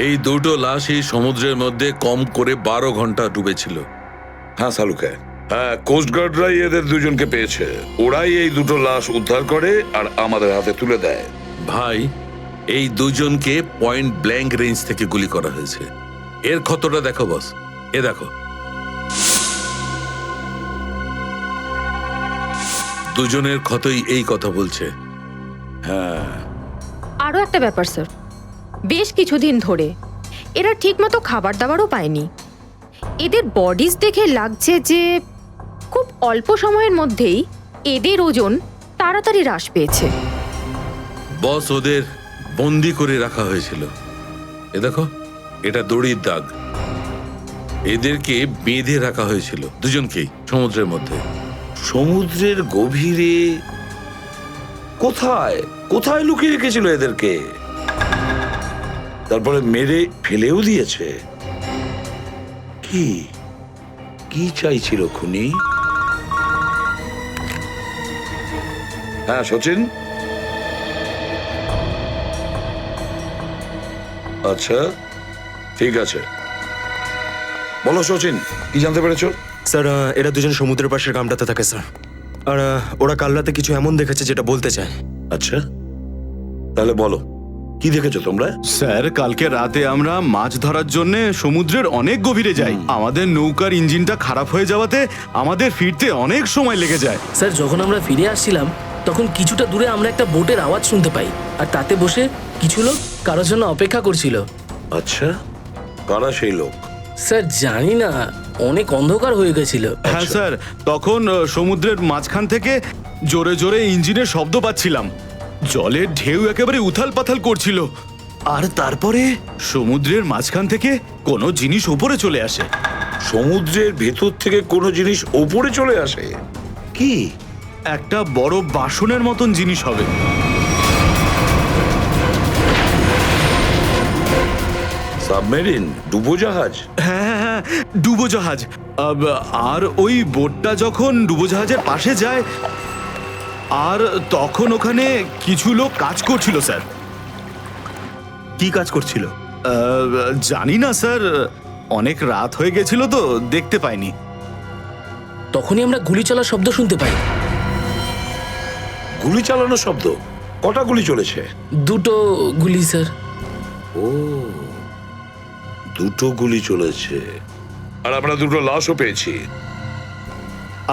এই দুটো লাশই সমুদ্রের মধ্যে কম করে 12 ঘন্টা ডুবেছিল। হ্যাঁ সালুকে, হ্যাঁ কোস্টগার্ডরাই এদের দুজনকে পেয়েছে। ওরাই এই দুটো লাশ উদ্ধার করে আর আমাদের হাতে তুলে দেয়। ভাই, এই দুজনকে পয়েন্ট ব্ল্যাঙ্ক রেঞ্জ থেকে গুলি করা হয়েছে। এর ক্ষতটা দেখো বস, এ দেখো। দুজনের ক্ষতই এই কথা বলছে। হ্যাঁ, আরও একটা ব্যাপার স্যার, বেশ কিছুদিন ধরে এরা ঠিকমতো খাবার দাবারও পায়নি। এদের বডিজ দেখে লাগছে যে খুব অল্প সময়ের মধ্যেই এদের ওজন তাড়াতাড়ি হ্রাস পেয়েছে। বস, ওদের বন্দি করে রাখা হয়েছিল। এ দেখো, এটা দড়ির দাগ। এদেরকে বেঁধে রাখা হয়েছিল দুজনকেই সমুদ্রের মধ্যে। সমুদ্রের গভীরে কোথায় কোথায় লুকিয়ে রেখেছিল এদেরকে? তারপরে মেরে ফেলেও দিয়েছে। কি কি চাইছিল খুনি? হ্যাঁ সচিন, আচ্ছা ঠিক আছে, বলো সচিন, কি জানতে পেরেছো? স্যার, এরা দুজন সমুদ্রের পাশের গ্রামটাতে থাকে স্যার। আর ওরা কাল রাতে কিছু এমন দেখেছে যেটা বলতে চায়। আচ্ছা, তাহলে বলো কি দেখেছো তোমরা? স্যার, কালকে রাতে আমরা মাছ ধরার জন্য সমুদ্রের অনেক গভীরে যাই। আমাদের নৌকার ইঞ্জিনটা খারাপ হয়ে যাওয়াতে আমাদের ফিরতে অনেক সময় লেগে যায়। স্যার, যখন আমরা ফিরে আসছিলাম তখন কিছুটা দূরে আমরা একটা বোটের আওয়াজ শুনতে পাই, আর তাতে বসে কিছু লোক কারোর জন্য অপেক্ষা করছিল। আচ্ছা, কারা সেই লোক? স্যার জানি না, অনেক অন্ধকার হয়ে গেছিল। হ্যাঁ স্যার, তখন সমুদ্রের মাঝখান থেকে জোরে জোরে ইঞ্জিনের শব্দ পাচ্ছিলাম। জলের ঢেউ একেবারে উথাল পাথাল করছিল। আর তারপরে সমুদ্রের মাঝখান থেকে কোনো জিনিস উপরে চলে আসে। সমুদ্রের ভেতর থেকে কোনো জিনিস ওপরে চলে আসে? কি? একটা বড় বাসনের মতন জিনিস হবে। সাবমেরিন, ডুবোজাহাজ? হ্যাঁ হ্যাঁ হ্যাঁ, ডুবোজাহাজ। আর ওই বোটটা যখন ডুবোজাহাজের পাশে যায়, আর তখন ওখানে কিছু লোক কাজ করছিল স্যার। কি কাজ করছিল? জানি না স্যার, অনেক রাত হয়ে গেছিল তো দেখতে পাইনি। তখনই আমরা গুলি চলার শব্দ শুনতে পাই। গুলি চালানোর শব্দ? কটা গুলি চলেছে? দুটো গুলি স্যার। ও, দুটো গুলি চলেছে। আর আমরা দুটো লাশও পেয়েছি।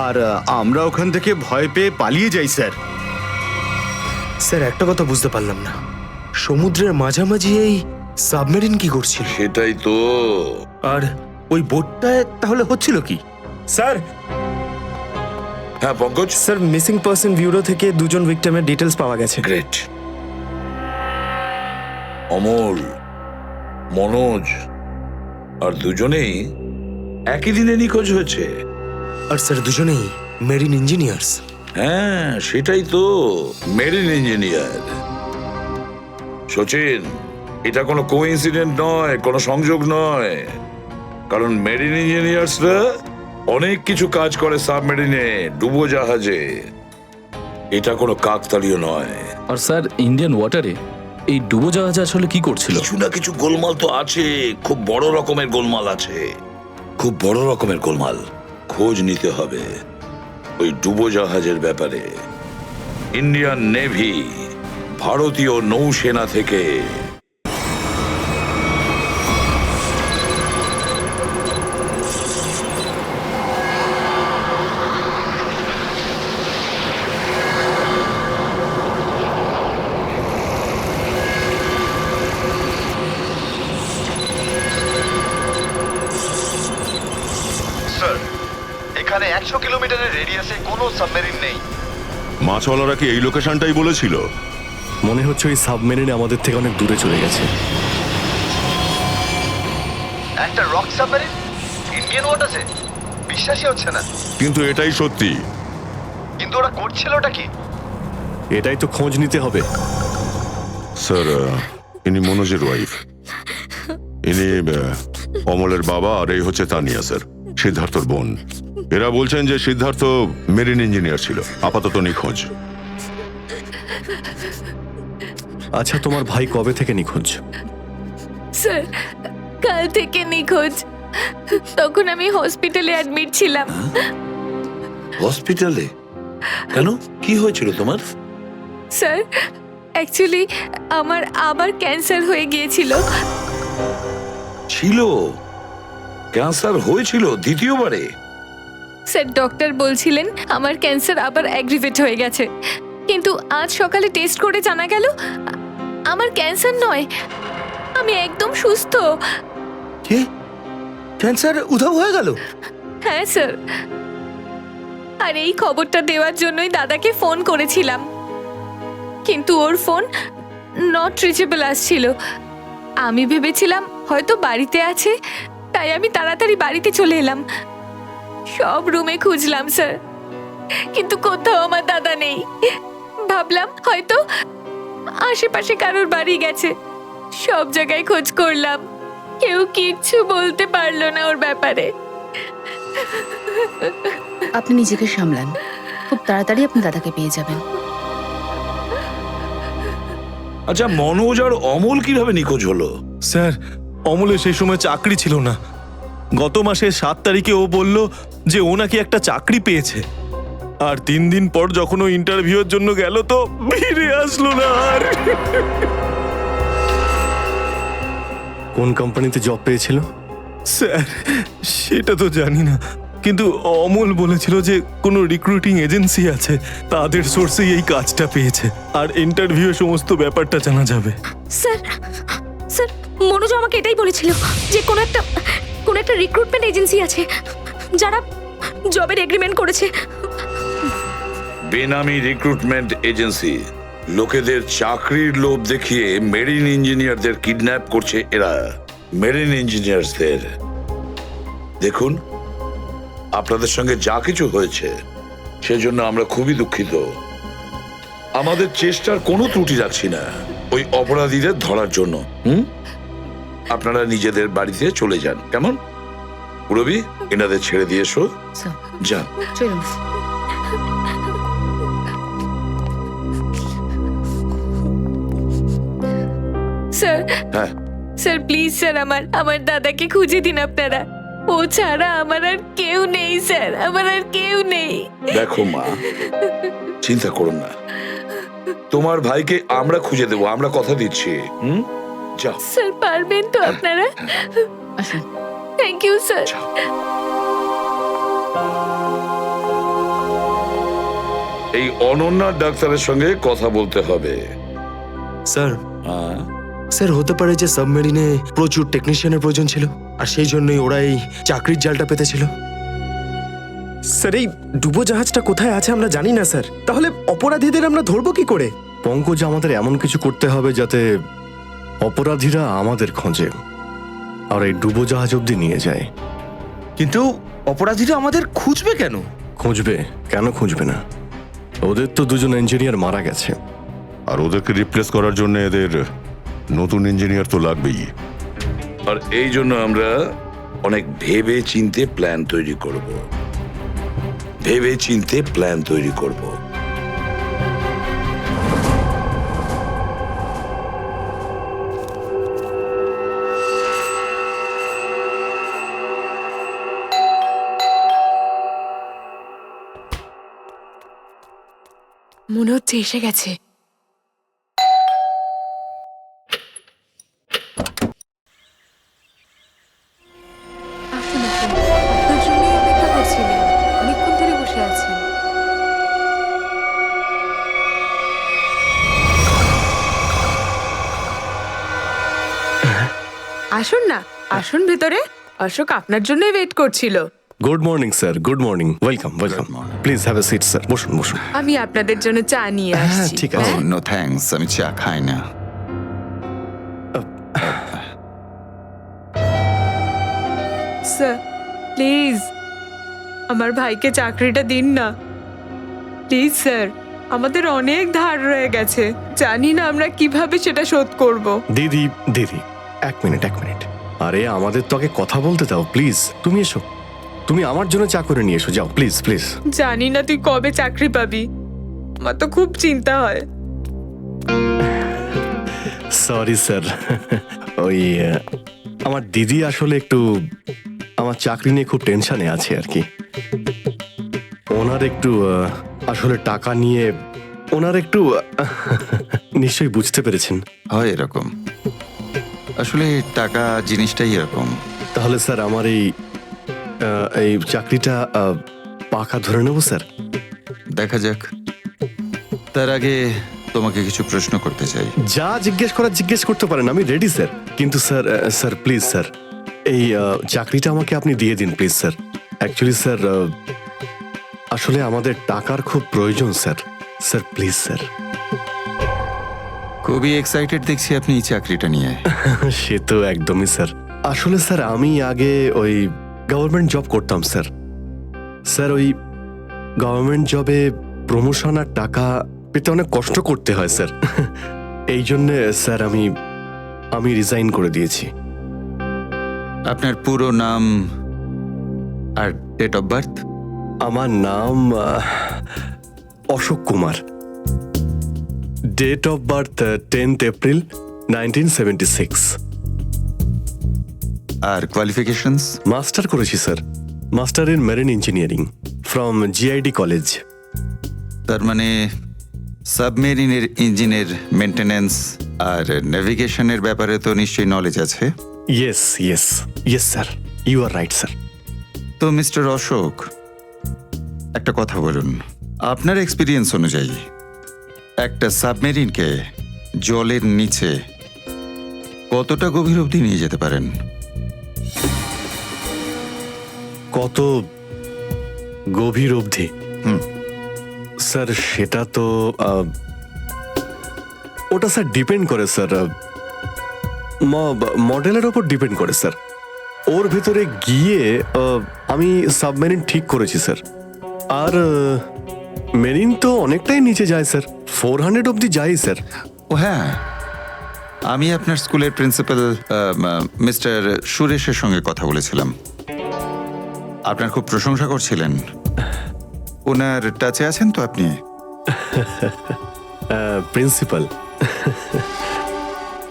আর আমরা ওখান থেকে ভয় পেয়ে পালিয়ে যাই স্যার। স্যার, একটা কথা বুঝতে পারলাম না, সমুদ্রের মাঝামাঝি এই সাবমেরিন কি করছিল? সেটাই তো। আর ওই বোটটায় তাহলে হচ্ছিল কি? স্যার, হ্যাঁ Pankaj? Sir, missing person bureau থেকে দুজন ভিকটিমের ডিটেলস পাওয়া গেছে। গ্রেট। অমল, মনোজ আর দুজনেই একই দিনে নিখোঁজ হয়েছে। আর স্যার, দুজনেই মেরিন ইঞ্জিনিয়ার্স। হ্যাঁ সেটাই তো, মেরিন ইঞ্জিনিয়ার। সচিন, এটা কোনো কোইন্সিডেন্ট নয়, কোনো সংযোগ নয়। কারণ মেরিন ইঞ্জিনিয়ার্সরা অনেক কিছু কাজ করে সাবমেরিনে, ডুবোজাহাজে। এটা কোনো কাকতালীয় নয়। আর স্যার, ইন্ডিয়ান ওয়াটারে এই ডুবোজাহাজ আসলে কি করছিল? কিছু না কিছু গোলমাল তো আছে, খুব বড় রকমের গোলমাল আছে, খুব বড় রকমের গোলমাল। খোঁজ নিতে হবে ওই ডুবোজাহাজের ব্যাপারে। ইন্ডিয়ান নেভি, ভারতীয় নৌসেনা থেকে। স্যার, এখানে 100 কিলোমিটারের রেডিয়াসে কোনো সাবমেরিন নেই। মাছওয়ালারা কি এই লোকেশনটাই বলেছিল? মনে হচ্ছে ওই সাবমেরিন আমাদের থেকে অনেক দূরে চলে গেছে। একটা রক সাবমেরিন ইন্ডিয়ান ওয়াটারে? বিশ্বাসই হচ্ছে না। কিন্তু এটাই সত্যি। কিন্তু ওরা করছিলটা কি? এটাই তো খোঁজ নিতে হবে। স্যার, ইনি মনোজের ওয়াইফ। ইনি অমলের বাবা, আর এই হচ্ছে তানিয়া স্যার, সিদ্ধার্থর বোন। এরা বলছেন যে সিদ্ধার্থ মেরিন ইঞ্জিনিয়ার ছিল, আপাতত নিখোঁজ। আচ্ছা, তোমার ভাই কবে থেকে নিখোঁজ? স্যার কাল থেকে নিখোঁজ। তখন আমি হসপিটালে অ্যাডমিট ছিলাম। হসপিটালে? কেন, কি হয়েছিল তোমার? স্যার অ্যাকচুয়ালি আমার আবার ক্যান্সার হয়ে গিয়েছিল। ছিল? ক্যান্সার হয়েছিল দ্বিতীয়বারে? স্যার ডক্টর বলছিলেন আমার ক্যান্সার আবার অ্যাগ্রিভেট হয়ে গেছে, কিন্তু আজ সকালে টেস্ট করে জানা গেল আমার ক্যান্সার নয়, আমি একদম সুস্থ। কি ক্যান্সার উধাও হয়ে গেল? হ্যাঁ স্যার, আর এই খবরটা দেওয়ার জন্যই দাদাকে ফোন করেছিলাম, কিন্তু ওর ফোন নট রিচেবল আসছিল। আমি ভেবেছিলাম হয়তো বাড়িতে আছে, তাই আমি তাড়াতাড়ি বাড়িতে চলে এলাম। সব রুমে খুঁজলাম স্যার, কিন্তু কোথাও আমার দাদা নেই। ভাবলাম হয়তো আশেপাশে কারোর বাড়ি গেছে। সব জায়গায় খোঁজ করলাম, কেউ কিচ্ছু বলতে পারলো না ওর ব্যাপারে। আপনি নিজেকে সামলান, খুব তাড়াতাড়ি আপনি দাদাকে পেয়ে যাবেন। আচ্ছা, মনোজ আর অমল কিভাবে নিখোঁজ হলো? স্যার, অমলের সেই সময় চাকরি ছিল না। গত মাসের 7 তারিখে ও বলল যে ও নাকি একটা চাকরি পেয়েছে, আর 3 দিন পর যখন ও ইন্টারভিউর জন্য গেল তো ফিরে আসলো না আর। কোন কোম্পানিতে জব পেয়েছিল? স্যার সেটা তো জানি না, কিন্তু অমল বলেছিল যে কোনো রিক্রুটিং এজেন্সি আছে, তাদের সোর্সেই এই কাজটা পেয়েছে, আর ইন্টারভিউ সমস্ত ব্যাপারটা জানা যাবে। স্যার স্যার মনোজ আমাকে এটাই বলেছিল যে কোনো একটা রিক্রুটমেন্ট এজেন্সি আছে যারা জবের এগ্রিমেন্ট করেছে। বেনামি রিক্রুটমেন্ট এজেন্সি লোকেদের চাকরির লোভ দেখিয়ে মেরিন ইঞ্জিনিয়ারদের কিডন্যাপ করছে এরা। মেরিন ইঞ্জিনিয়ারদের দেখুন, আপনাদের সঙ্গে যা কিছু হয়েছে সেজন্য আমরা খুবই দুঃখিত। আমাদের চেষ্টার কোনো ত্রুটি রাখছি না ওই অপরাধীদের ধরার জন্য। আপনারা নিজেদের বাড়িতে চলে যান, কেমন? রবি, এনাদের ছেড়ে দিয়ে এসো। স্যার যান। চলুন। স্যার হ্যাঁ, স্যার প্লিজ স্যার আমার দাদাকে খুঁজে দিন আপনারা। ও ছাড়া আমার আর কেউ নেই স্যার, আমার আর কেউ নেই। দেখো মা, চিন্তা করুন না, তোমার ভাইকে আমরা খুঁজে দেবো, আমরা কথা দিচ্ছি। যাও। স্যার পারবেন তো আপনারা? আসুন। Thank you sir. এই অনন্যার ডাক্তারের সঙ্গে কথা বলতে হবে। স্যার হ্যাঁ, স্যার হতে পারে যে সাবমেরিনে প্রচুর টেকনিশিয়ানের প্রয়োজন ছিল, আর সেই জন্যই ওরা এই চাকরির জালটা পেতেছিল। স্যার এই ডুবোজাহাজটা কোথায় আছে আমরা জানি না স্যার, তাহলে অপরাধীদের আমরা ধরবো কি করে? পঙ্কজ, আমাদের এমন কিছু করতে হবে যাতে অপরাধীরা আমাদের খোঁজে আর এই ডুবোজাহাজ অব্দি নিয়ে যায়। কিন্তু অপরাধীরা আমাদের খুঁজবে কেন? খুঁজবে কেন? খুঁজবে না? ওদের তো 2জন ইঞ্জিনিয়ার মারা গেছে, আর ওদেরকে রিপ্লেস করার জন্য এদের নতুন ইঞ্জিনিয়ার তো লাগবেই। আর এই জন্য আমরা অনেক ভেবে চিনতে প্ল্যান তৈরি করব। ভেবে চিনতে প্ল্যান তৈরি করব। মনে হচ্ছে এসে গেছে। আসুন আসুন, আপনার জন্যই অপেক্ষা করছিলেন, অনেকক্ষণ ধরে বসে আছেন। আসুন না, আসুন ভেতরে। অশোক আপনার জন্যই ওয়েট করছিল। Good morning sir, good morning. Welcome welcome. Please have a seat sir, বসুন বসুন। আমি আপনাদের জন্য চা নিয়ে আসছি। ঠিক আছে। নো থ্যাঙ্কস, আমি চা খাই না। স্যার প্লিজ আমার ভাইকে চাকরিটা দিন না, প্লিজ স্যার। আমাদের অনেক ধার রয়ে গেছে, জানি না আমরা কিভাবে সেটা শোধ করব। দিদি দিদি, 1 মিনিট 1 মিনিট। আরে আমাদের তো আগে কথা বলতে দাও প্লিজ। তুমি এসো, তুমি আমার জন্য চা করে নিয়ে এসো, যাও প্লিজ প্লিজ। জানি না তুই কবে চাকরি পাবি, আমার তো খুব চিন্তা হয়। সরি স্যার, ওই আমার দিদি আসলে একটু আমার চাকরি নিয়ে খুব টেনশনে আছে আর কি। ওনার একটু আসলে টাকা নিয়ে ওনার একটু নিশ্চয়ই বুঝতে পেরেছেন। হয় এরকম, আসলে টাকা জিনিসটাই এরকম। তাহলে স্যার আমার এই চাকরিটা পাকা ধরে নেব স্যার? দেখা যাক, তার আগে তোমাকে কিছু প্রশ্ন করতে চাই। যা জিজ্ঞেস করতে পারেন, আমি রেডি স্যার। কিন্তু স্যার প্লিজ স্যার, এই চাকরিটা আমাকে আপনি দিয়ে দিন প্লিজ স্যার। অ্যাকচুয়ালি স্যার আসলে আমাদের টাকার খুব প্রয়োজন স্যার। Sir please sir. খুবই এক্সাইটেড দেখছি আপনি এই চাকরিটা নিয়ে। সে তো একদমই স্যার। আসলে স্যার আমি আগে ওই গভর্নমেন্ট জব করতাম স্যার। স্যার ওই গভর্নমেন্ট জবে প্রমোশন আর টাকা পেতে অনেক কষ্ট করতে হয় স্যার। এই জন্যে স্যার আমি রিজাইন করে দিয়েছি। আপনার পুরো নাম আর ডেট অফ বার্থ? আমার নাম Ashok Kumar. Date of birth 10th April 1976। আর কোয়ালিফিকেশনস? মাস্টার করেছি sir, master in marine engineering from GID college. তার মানে সাবমেরিনের ইঞ্জিনের মেনটেন্যান্স আর নেভিগেশনের ব্যাপারে তো নিশ্চয়ই নলেজ আছে। Yes sir, you are right sir. তো মিস্টার অশোক, একটা কথা বলুন, আপনার এক্সপিরিয়েন্স অনুযায়ী একটা সাবমেরিনকে জলের নিচে কতটা গভীর অবধি নিয়ে যেতে পারেন? কত গভীর অবধি? স্যার সেটা তো ওটা স্যার ডিপেন্ড করে স্যার, মডেলের ওপর ডিপেন্ড করে স্যার। ওর ভেতরে গিয়ে আমি সাবমেরিন ঠিক করেছি স্যার। আর মেরিন তো অনেকটাই নিচে যায় স্যার, 400 অবধি যাই স্যার। ও হ্যাঁ, আমি আপনার স্কুলের প্রিন্সিপাল মিস্টার সুরেশের সঙ্গে কথা বলেছিলাম, আপনার খুব প্রশংসা করছিলেন। ওনার টাচে আছেন তো আপনি?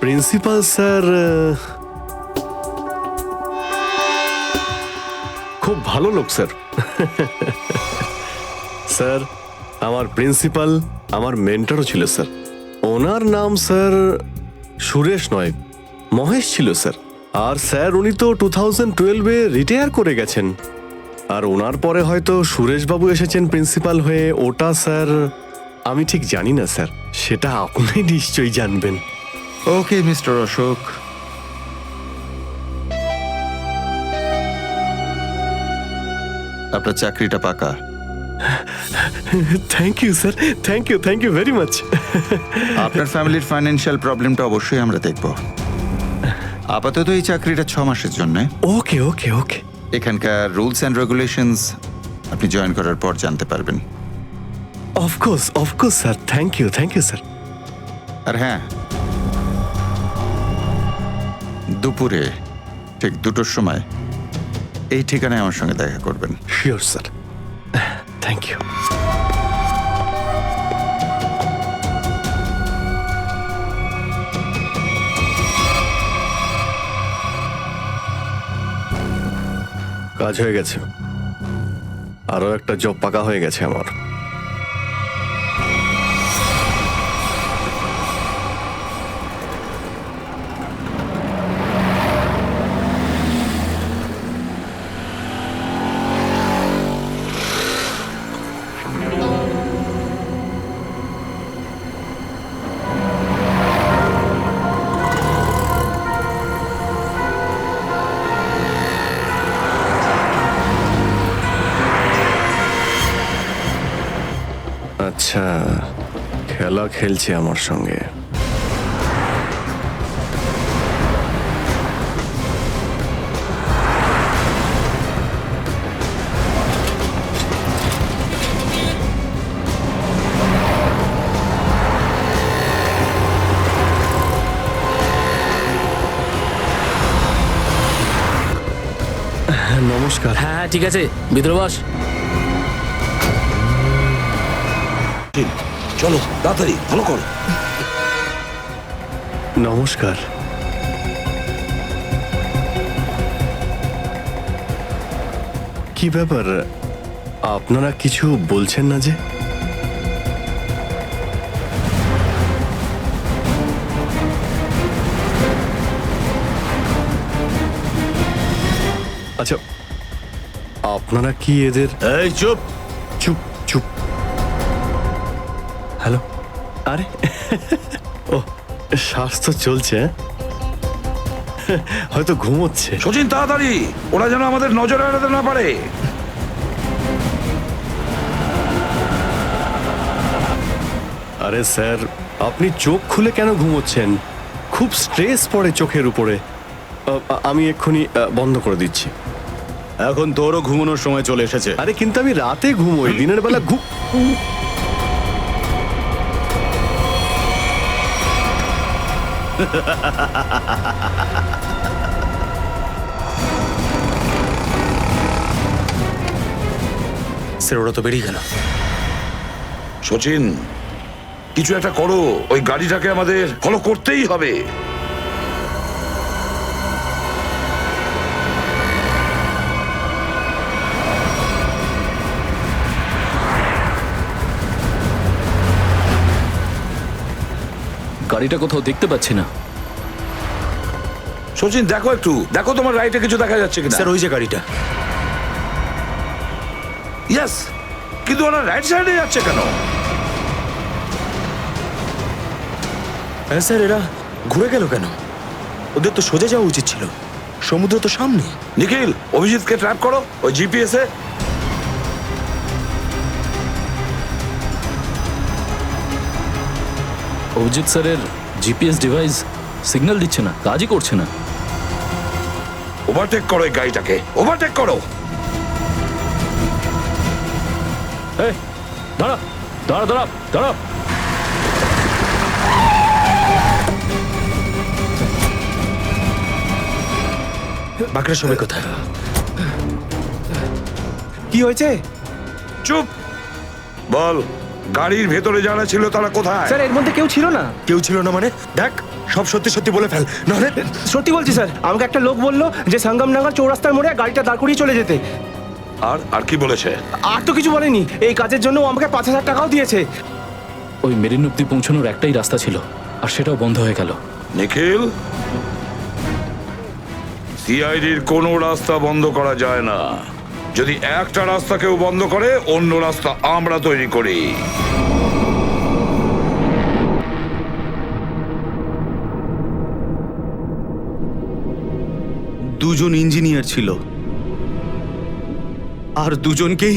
প্রিন্সিপাল স্যার খুব ভালো লোক স্যার। স্যার আমার প্রিন্সিপাল আমার মেন্টরও ছিল স্যার। ওনার নাম স্যার সুরেশ নয়, মহেশ ছিল স্যার। আর স্যার উনি তো 2012-এ রিটায়ার করে গেছেন। আর ওনার পরে হয়তো সুরেশবাবু এসেছেন প্রিন্সিপাল হয়ে, ওটা স্যার আমি ঠিক জানি না স্যার, সেটা আপনি নিশ্চয়ই জানবেন। ওকে মিস্টার অশোক, আপনার চাকরিটা পাকা। Thank you sir, thank you very much. আপনার ফ্যামিলির ফাইন্যান্সিয়াল প্রবলেমটা অবশ্যই আমরা দেখব। আপাতত এই চাকরিটা 6 মাসের জন্য। ওকে ওকে ওকে। এখানকার রুলস অ্যান্ড রেগুলেশনস আপনি জয়েন করার পর জানতে পারবেন। Of course sir, thank you sir. আর হ্যাঁ, দুপুরে ঠিক 2টোর সময় এই ঠিকানায় আমার সঙ্গে দেখা করবেন। Sure sir, thank you. কাজ হয়ে গেছে, আরো একটা জব পাকা হয়ে গেছে আমার। আচ্ছা, খেলা খেলছে আমার সঙ্গে। নমস্কার। হ্যাঁ ঠিক আছে, ভিতরে বস। চলো তাড়াতাড়ি, ভালো করো। নমস্কার। কি ব্যাপার, আপনারা কিছু বলছেন না যে? আচ্ছা, আপনারা কি এদের... এই চুপ! চুপ চুপ। হ্যালো, আরে ও, শ্বাস তো চলছে, হয়তো ঘুমোচ্ছে। সচিন তাড়াতাড়ি, ওরা যেন আমাদের নজর এড়াতে না পারে। আরে স্যার, আপনি চোখ খুলে কেন ঘুমোচ্ছেন? খুব স্ট্রেস পড়ে চোখের উপরে। আমি এক্ষুনি বন্ধ করে দিচ্ছি। এখন তোরও ঘুমানোর সময় চলে এসেছে। আরে কিন্তু আমি রাতে ঘুমোই, দিনের বেলা স্যার ওরা তো বেরিয়ে গেল। সচিন, কিছু একটা করো, ওই গাড়িটাকে আমাদের ফলো করতেই হবে। গাড়িটা কোথাও দেখতে পাচ্ছি না। সচিন দেখো একটু, দেখো তোমার রাইটে কিছু দেখা যাচ্ছে কিনা। স্যার ওই যে গাড়িটা। ইয়েস, কিন্তু ওরা রাইট সাইডে যাচ্ছে কেন? হ্যাঁ স্যার, এরা ঘুরে গেল কেন? ওদের তো সোজা যাওয়া উচিত ছিল, সমুদ্র তো সামনে। নিখিল, অভিজিৎকে ট্র্যাপ করো ওই জিপিএস এ। অভিজিৎ স্যারের জিপিএস ডিভাইস সিগন্যাল দিচ্ছে না, কাজই করছে না। ওভারটেক করো এই গাড়িটাকে, ওভারটেক করো। এই দাঁড়া দাঁড়া দাঁড়া দাঁড়া। বাকিরা সবাই কোথায়? কি হয়েছে? চুপ! বল, গাড়ির ভেতরে যারা ছিল তারা কোথায়? স্যার এর মধ্যে কেউ ছিল না। কেউ ছিল না মানে? দেখ, সব সত্যি সত্যি বলে ফেল, নাহলে... সত্যি বলছি স্যার, আমাকে একটা লোক বললো যে সঙ্গমনগর চৌরাস্তার মোড়ে গাড়িটা দাঁড় করিয়ে চলে যেতে। আর কি বলেছে? আর তো কিছু বলেনি। এই কাজের জন্য ও আমাকে 5,000 টাকাও দিয়েছে। ওই মেরিন অব্দি পৌঁছানোর একটাই রাস্তা ছিল, আর সেটাও বন্ধ হয়ে গেল। নিখিল, সিআইডির কোনো রাস্তা বন্ধ করা যায় না। যদি একটা রাস্তা কেউ বন্ধ করে, অন্য রাস্তা আমরা তৈরি করি। দুজন ইঞ্জিনিয়ার ছিল, আর দুজনকেই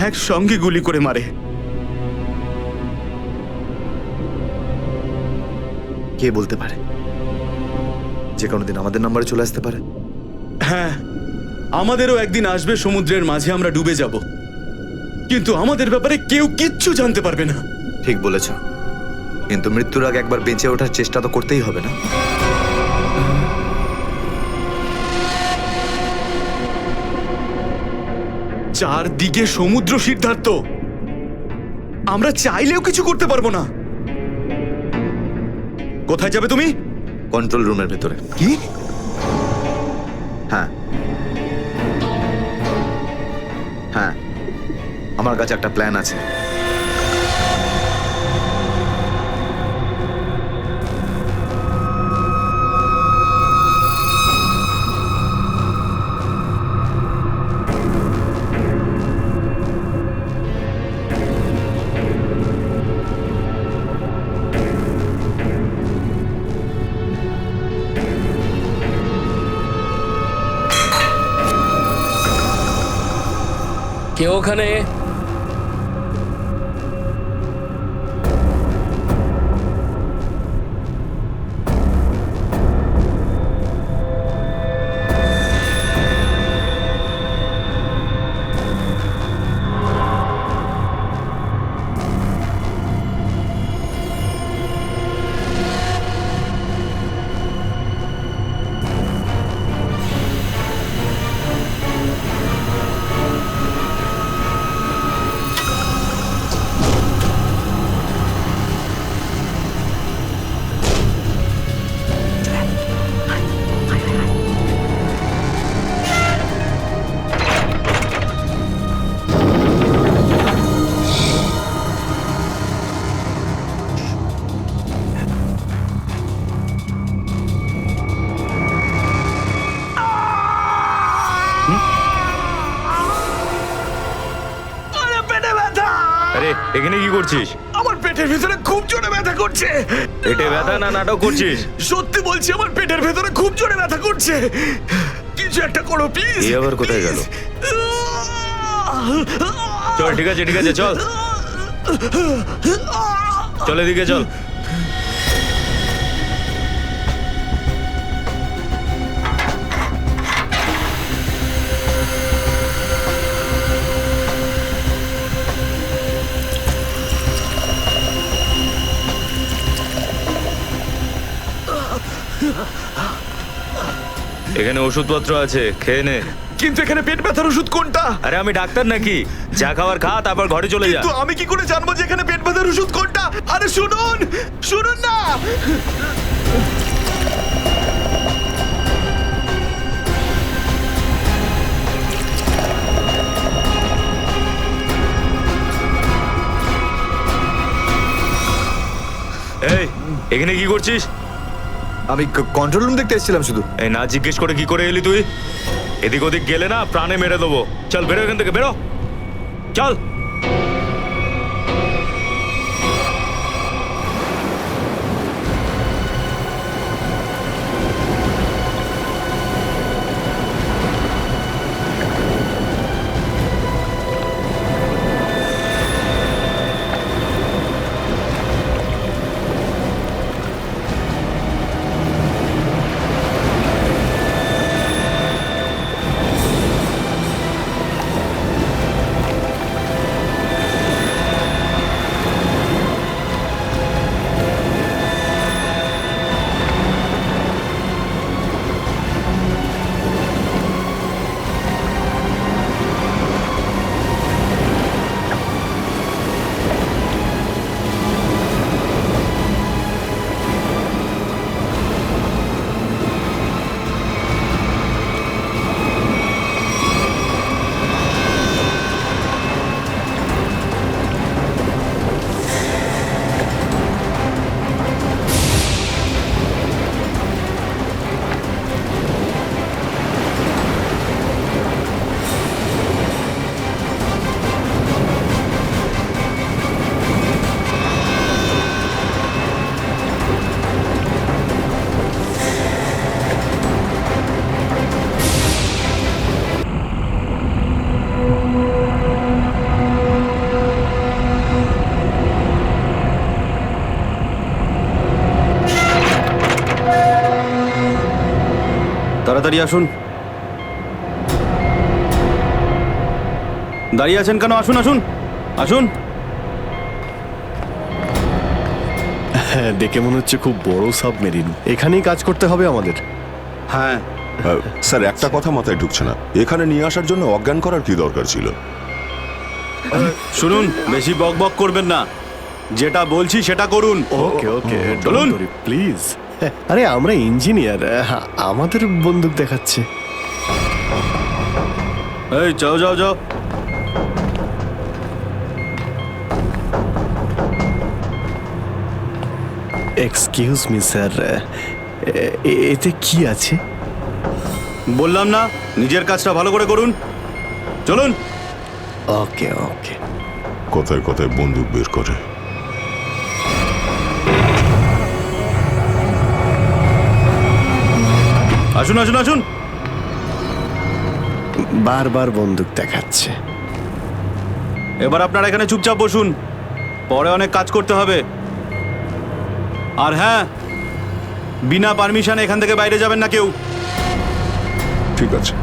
একসঙ্গে গুলি করে মারে। কে বলতে পারে? যে কোনো দিন আমাদের নাম্বারে চলে আসতে পারে। হ্যাঁ, আমাদেরও একদিন আসবে, সমুদ্রের মাঝে আমরা ডুবে যাব, কিন্তু আমাদের ব্যাপারে কেউ কিচ্ছু জানতে পারবে না। ঠিক বলেছ, কিন্তু মৃত্যুর আগে একবার বেঁচে ওঠার চেষ্টা তো করতেই হবে না? চারদিকে সমুদ্র, সিদ্ধার্থ, আমরা চাইলেও কিছু করতে পারবো না। কোথায় যাবে তুমি? কন্ট্রোল রুমের ভেতরে। কি? হ্যাঁ হ্যাঁ, আমার কাছে একটা প্ল্যান আছে। কে ওখানে? এখানে কি করছিস? আমার পেটের ভেতরে খুব জোরে ব্যথা করছে। পেটে ব্যথা না নাটক করছিস? সত্যি বলছি, আমার পেটের ভেতরে খুব জোরে ব্যথা করছে। কিছু একটা করো প্লিজ। এ আবার কোথায় গেল? চল, ঠিক আছে চল চল, এদিকে চল। এখানে ওষুধপত্র আছে, খেয়ে নে। কিন্তু এখানে পেট ব্যথার ওষুধ কোনটা? আরে আমি ডাক্তার নাকি? যা খাবার খা, তারপর ঘরে চলে যা। কিন্তু আমি কি করে জানবো যে এখানে পেট ব্যথার ওষুধ কোনটা? আরে শুনুন না। এই, এখানে কি করছিস? আমি কন্ট্রোল রুম দেখতে এসেছিলাম শুধু। এই না জিজ্ঞেস করে কি করে এলি তুই? এদিক ওদিক গেলে না প্রাণে মেরে দেবো। চল বেরো এখান থেকে, বেরো, চল। তাড়াতাড়ি আসুন। দাঁড়িয়ে আছেন কেন? আসুন আসুন আসুন। হ্যাঁ, দেখে মনে হচ্ছে খুব বড় সাবমেরিন। এখানেই কাজ করতে হবে আমাদের। হ্যাঁ স্যার, একটা কথা মাথায় ঢুকছে না, এখানে নিয়ে আসার জন্য অজ্ঞান করার কি দরকার ছিল? শুনুন, বেশি বক বক করবেন না, যেটা বলছি সেটা করুন। ওকে ওকে, চলুন প্লিজ। আরে আমরা ইঞ্জিনিয়ার, আমাদের বন্দুক দেখাচ্ছে। এই যাও যাও যাও। এক্সকিউজ মি স্যার, এতে কি আছে? বললাম না, নিজের কাজটা ভালো করে করুন। চলুন। ওকে ওকে। কথায় কথায় বন্দুক বের করে। আসুন আসুন আসুন। বারবার বন্দুক দেখাচ্ছে। এবার আপনারা এখানে চুপচাপ বসুন, পরে অনেক কাজ করতে হবে। আর হ্যাঁ, বিনা পারমিশনে এখান থেকে বাইরে যাবেন না কেউ। ঠিক আছে।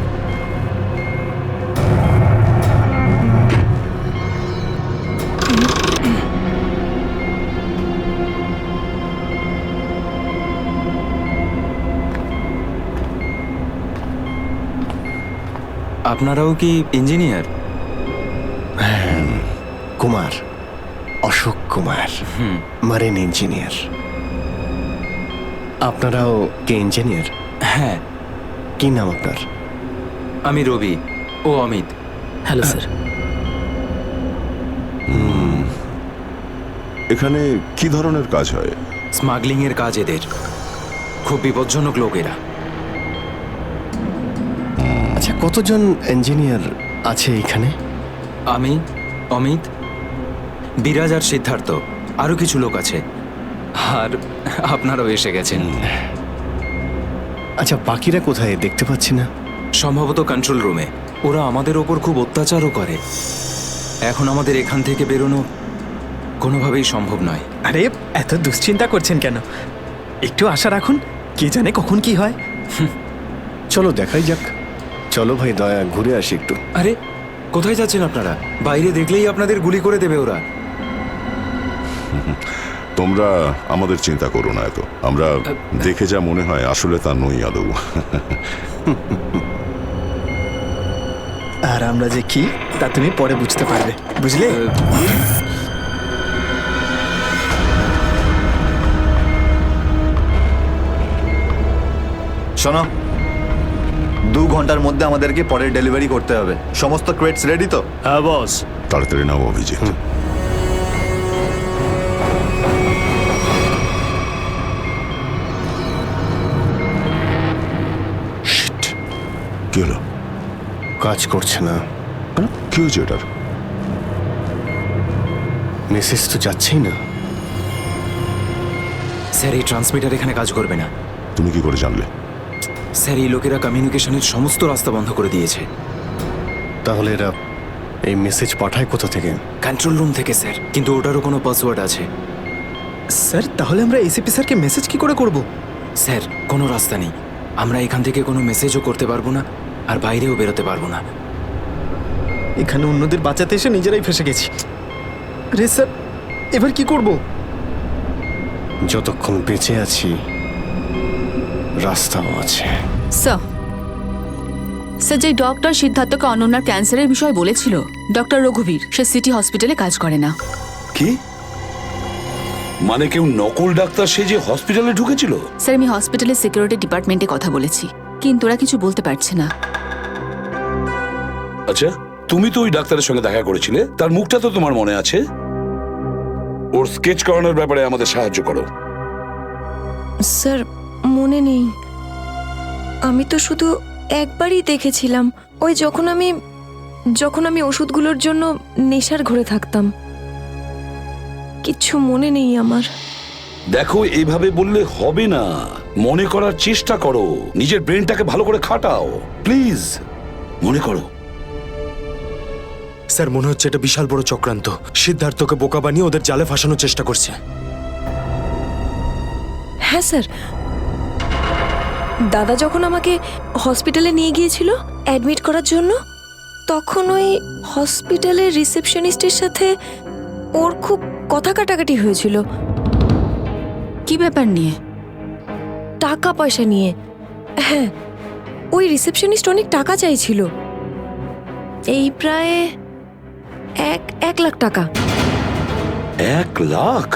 আপনারাও কি engineer? Kumar, Ashok Kumar, marine engineer. আপনারাও কি ইঞ্জিনিয়ার? হ্যাঁ। কি নাম আপনার? আমি রবি, ও অমিত। Hello sir. এখানে কি ধরনের কাজ হয়? স্মাগলিং এর কাজ এদের। খুব বিপজ্জনক লোক এরা। আচ্ছা, কতজন ইঞ্জিনিয়ার আছে এখানে? আমি, অমিত, বিরাজ আর সিদ্ধার্থ, আরো কিছু লোক আছে, আর আপনারাও এসে গেছেন। আচ্ছা, বাকিরা কোথায় দেখতে পাচ্ছি না? সম্ভবত কন্ট্রোল রুমে। ওরা আমাদের ওপর খুব অত্যাচারও করে। এখন আমাদের এখান থেকে বেরোনো কোনোভাবেই সম্ভব নয়। আরে এত দুশ্চিন্তা করছেন কেন? একটু আশা রাখুন, কে জানে কখন কি হয়। চলো দেখাই যাক। চলো ভাই দয়া, ঘুরে আসি একটু। আরে কোথায় যাচ্ছেন আপনারা? বাইরে দেখলেই আপনাদের গুলি করে দেবে ওরা। তোমরা আমাদের চিন্তা করো না এত। আমরা দেখে যা মনে হয় আসলে তা নই আদৌ। আর আমরা যে কি তা তুমি পরে বুঝতে পারবে, বুঝলে? শোনো, 2 ঘন্টার মধ্যে আমাদেরকে পরের ডেলিভারি করতে হবে। সমস্ত ক্রেটস রেডি তো? হ্যাঁ বস। তাড়াতাড়ি নাও অভিজিৎ। Shit! কি হলো? কাজ করছে না। কি হয়েছে এটার? মেসেজ তো যাচ্ছেই না। স্যার, এই ট্রান্সমিটার এখানে কাজ করবে না। তুমি কি করে জানলে? স্যার, এই লোকেরা কমিউনিকেশনের সমস্ত রাস্তা বন্ধ করে দিয়েছে। তাহলে এরা এই মেসেজ পাঠায় কোথা থেকে? কন্ট্রোল রুম থেকে স্যার, কিন্তু ওটারও কোনো পাসওয়ার্ড আছে। স্যার, তাহলে আমরা এসিপি স্যারকে মেসেজ কি করে করব? স্যার, কোনো রাস্তা নেই। আমরা এখান থেকে কোনো মেসেজও করতে পারবো না, আর বাইরেও বেরোতে পারবো না। এখানে অন্যদের বাঁচাতে এসে নিজেরাই ফেসে গেছি। আরে স্যার, এবার কি করব? যতক্ষণ বেঁচে আছি রাস্তাও আছে। স্যার, স্যার, যে ডক্টর সিদ্ধার্থকে অনন্যার ক্যান্সারের বিষয়ে বলেছিল, ডক্টর রঘুবীর, সে সিটি হসপিটালে কাজ করে না। কি মানে? কেউ নকল ডাক্তার সেজে হসপিটালে ঢুকেছিল? স্যার, আমি হসপিটালের সিকিউরিটি ডিপার্টমেন্টে কথা বলেছি, কিন্তু ওরা কিছু বলতে পারছে না। আচ্ছা, তুমি তো ওই ডাক্তারের সঙ্গে দেখা করেছিলে, তার মুখটা তো তোমার মনে আছে। ওর স্কেচ করানোর ব্যাপারে আমাদের সাহায্য করো। স্যার, মনে নেই। আমি তো শুধু একবারই দেখেছিলাম, ওই যখন আমি ওষুধগুলোর জন্য নেশার ঘরে থাকতাম। কিচ্ছু মনে নেই আমার। দেখো, এইভাবে বললে হবে না। মনে করার চেষ্টা করো, নিজের ব্রেনটাকে ভালো করে খাটাও প্লিজ। মনে করো। স্যার, মনে হচ্ছে এটা বিশাল বড় চক্রান্ত। সিদ্ধার্থকে বোকা বানিয়ে ওদের জালে ফাঁসানোর চেষ্টা করছে। হ্যাঁ স্যার, দাদা যখন আমাকে হসপিটালে নিয়ে গিয়েছিল অ্যাডমিট করার জন্য, তখন ওই হসপিটালের রিসেপশনিস্টের সাথে ওর খুব কথা কাটাকাটি হয়েছিল। কি ব্যাপার নিয়ে? টাকা পয়সা নিয়ে। হ্যাঁ, ওই রিসেপশনিস্ট অনেক টাকা চাইছিল, এই প্রায় 1 লাখ টাকা। 1 লাখ?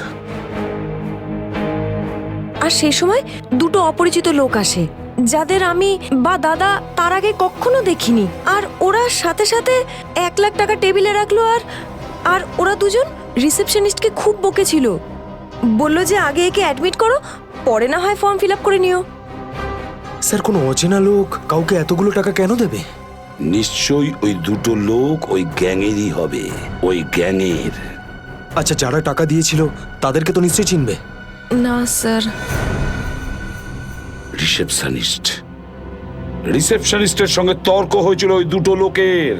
আর সেই সময় 2টো অপরিচিত লোক আসে, যাদের আমি বা দাদা তার আগে কখনো দেখিনি। আর ওরা সাথে সাথে 1 লাখ টাকা টেবিলে রাখলো। আর ওরা দুজন রিসেপশনিস্টকে খুব বকেছিল, বলল যে আগে একে অ্যাডমিট করো, পরে না হয় ফর্ম ফিল আপ করে নিও। স্যার, কোনো অচেনা লোক কাউকে এতগুলো টাকা কেন দেবে? নিশ্চয়ই ওই 2টো লোক ওই গ্যাংয়েরই হবে, ওই গ্যাংয়ের। আচ্ছা, যারা টাকা দিয়েছিল তাদেরকে তো নিশ্চয়ই চিনবে। না স্যার। রিসেপশনিস্টের সঙ্গে তর্ক হয়েছিল ওই 2টো লোকের।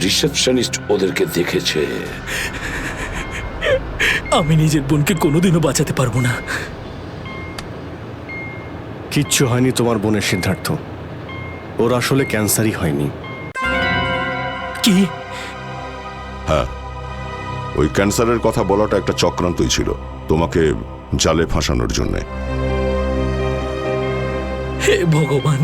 রিসেপশনিস্ট ওদেরকে দেখেছে। আমি নিজের বোনকে কোনোদিনও বাঁচাতে পারবো না। কিচ্ছু হয়নি তোমার বোনের, সিদ্ধার্থ। ওর আসলে ক্যান্সারই হয়নি। কি? হ্যাঁ, ওই ক্যান্সারের কথা বলাটা একটা চক্রান্তই ছিল, তোমাকে জালে ফাঁসানোর জন্য। হে ভগবান,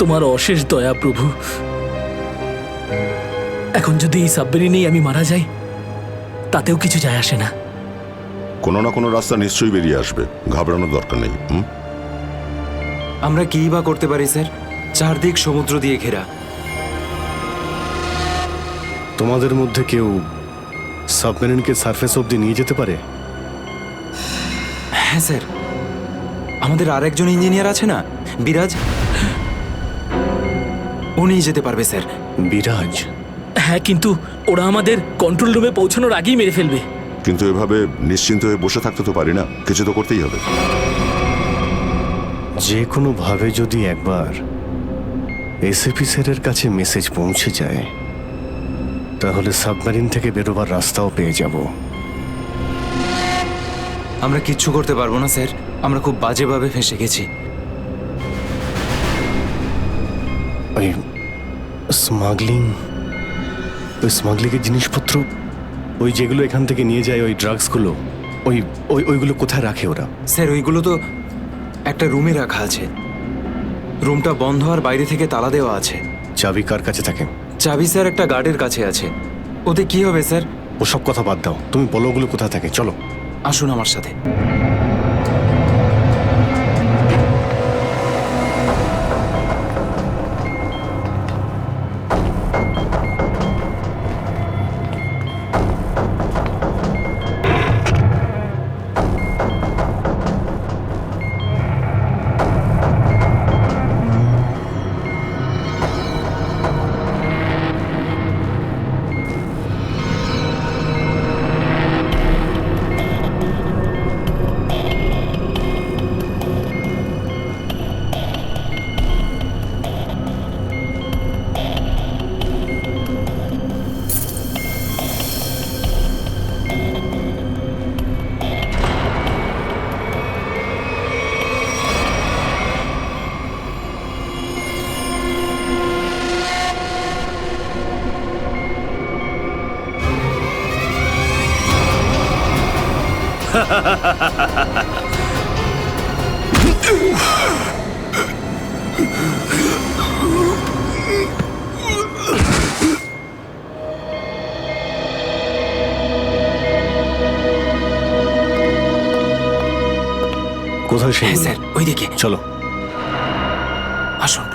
তোমার অশেষ দয়া প্রভু। এখন যদি এই সাবমেরিনেই আমি মারা যাই, তাতেও কিছু যায় আসে না। কোনো না কোনো রাস্তা নিশ্চয়ই বেরিয়ে আসবে, ঘাবড়ানোর দরকার নেই। আমরা কি বা করতে পারি স্যার? চারদিক সমুদ্র দিয়ে ঘেরা। তোমাদের মধ্যে কেউ সাবমেরিনকে সারফেস অবধি নিয়ে যেতে পারে? হ্যাঁ স্যার, আমাদের আরেকজন ইঞ্জিনিয়ার আছে না, বিরাজ, উনি যেতে পারবে স্যার। বিরাজ? হ্যাঁ, কিন্তু ওরা আমাদের কন্ট্রোল রুমে পৌঁছানোর আগেই মেরে ফেলবে। কিন্তু এভাবে নিশ্চিন্ত হয়ে বসে থাকতে তো পারি না, কিছু তো করতেই হবে। যে কোনোভাবে যদি একবার এসএপি স্যারের কাছে মেসেজ পৌঁছে যায় তাহলে সাবমেরিন থেকে বেরোবার রাস্তাও পেয়ে যাব। আমরা কিচ্ছু করতে পারবো না স্যার, আমরা খুব বাজেভাবে ফেঁসে গেছি। ওই স্মাগলিংয়ের জিনিসপত্র, ওই যেগুলো এখান থেকে নিয়ে যায়, ওই ড্রাগসগুলো, ওইগুলো কোথায় রাখে ওরা? স্যার ওইগুলো তো একটা রুমে রাখা আছে। রুমটা বন্ধ আর বাইরে থেকে তালা দেওয়া আছে। চাবি কার কাছে থাকে? চাবি স্যার একটা গার্ডের কাছে আছে। ওতে কি হবে স্যার? ওসব কথা বাদ দাও, তুমি বলো ওগুলো কোথায় থাকে। চলো আসুন আমার সাথে। কোথায় সেই? স্যার ওইদিকে চলো আসুন।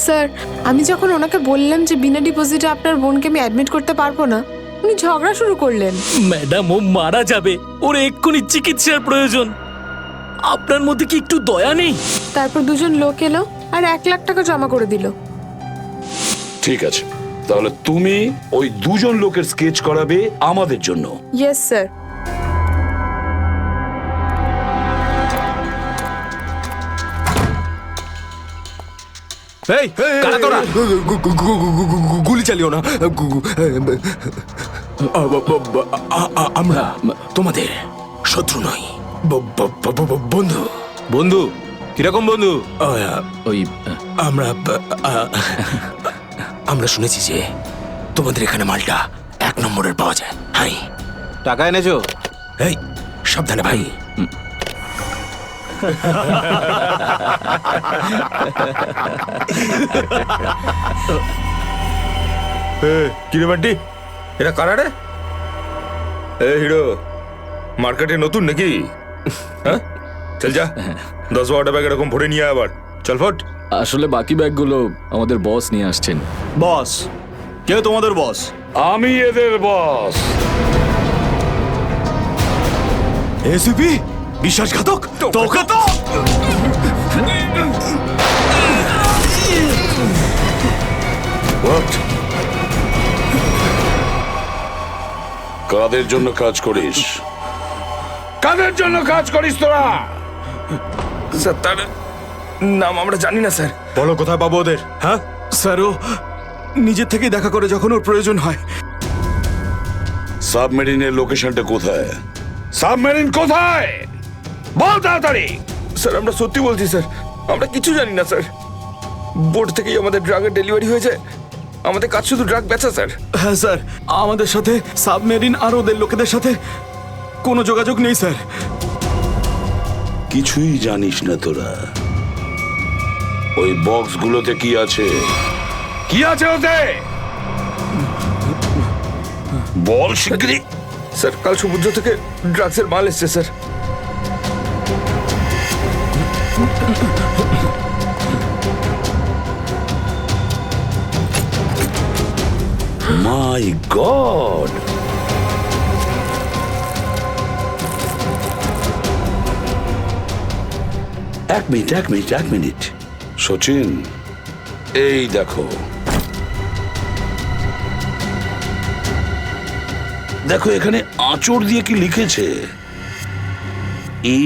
স্যার, আমি যখন ওনাকে বললাম যে বিনা ডিপোজিটে আপনার বোনকে আমি অ্যাডমিট করতে পারবো না, উনি ঝগড়া শুরু করলেন। ম্যাডাম, ও মারা যাবে, ওর এক্ষুনি চিকিৎসার প্রয়োজন। আপনার মধ্যে কি একটু দয়া নেই? তারপর দুজন লোক এলো আর 1 লাখ টাকা জমা করে দিল। ঠিক আছে, তাহলে তুমি ওই দুজন লোকের স্কেচ করাবে আমাদের জন্য। Yes sir. এই কারা তোরা? গুলি চালিও না। আমরা তোমাদের শত্রু নই, বন্ধু। বন্ধু? কিরকম বন্ধু? ওই আমরা শুনেছি যে তোমাদের এখানে মালটা 1 নম্বরের পাওয়া যায়। হাই, টাকা এনেছো? এই সাবধানে ভাই। কিরে বান্টি, এটা কারা রে? এ হিরো, মার্কেটে নতুন নাকি? হ্যাঁ, চল যা 10-12টা ব্যাগ এরকম ভরে নিয়ে আবার চল ফট। আসলে বাকি ব্যাগগুলো আমাদের বস নিয়ে আসছেন। বস? কে তোমাদের বস? আমি এদের বস। এসিপি বিশ্বাসঘাতক, তোকে তো কাদের জন্য কাজ করিস? কাদের জন্য কাজ করিস তোরা? স্যার, তার নাম আমরা জানি না স্যার। বলো কোথায় পাবো ওদের? হ্যাঁ স্যার, ও নিজের থেকে দেখা করে যখন ওর প্রয়োজন হয়। সাবমেরিনের লোকেশনটা কোথায়? সাবমেরিন কোথায়? বল তাড়াতাড়ি। স্যার আমরা সত্যি বলছি স্যার, আমরা কিছু জানি না স্যার। বোট থেকেই আমাদের ড্রাগের ডেলিভারি হয়েছে, আমাদের কাজ শুধু ড্রাগ বেচা স্যার। হ্যাঁ স্যার, আমাদের সাথে সাবমেরিন আর ওদের লোকেদের সাথে কোনো যোগাযোগ নেই স্যার। কিছুই জানিস না তোরা? ওই বক্সগুলোতে কি আছে? কি আছে ওতে? বল শিগগিরই। স্যার, কাল সমুদ্র থেকে ড্রাগসের মাল এসছে স্যার। মাই গড! এক মিনিট সচিন, এই দেখো দেখো এখানে আঁচড় দিয়ে কি লিখেছে,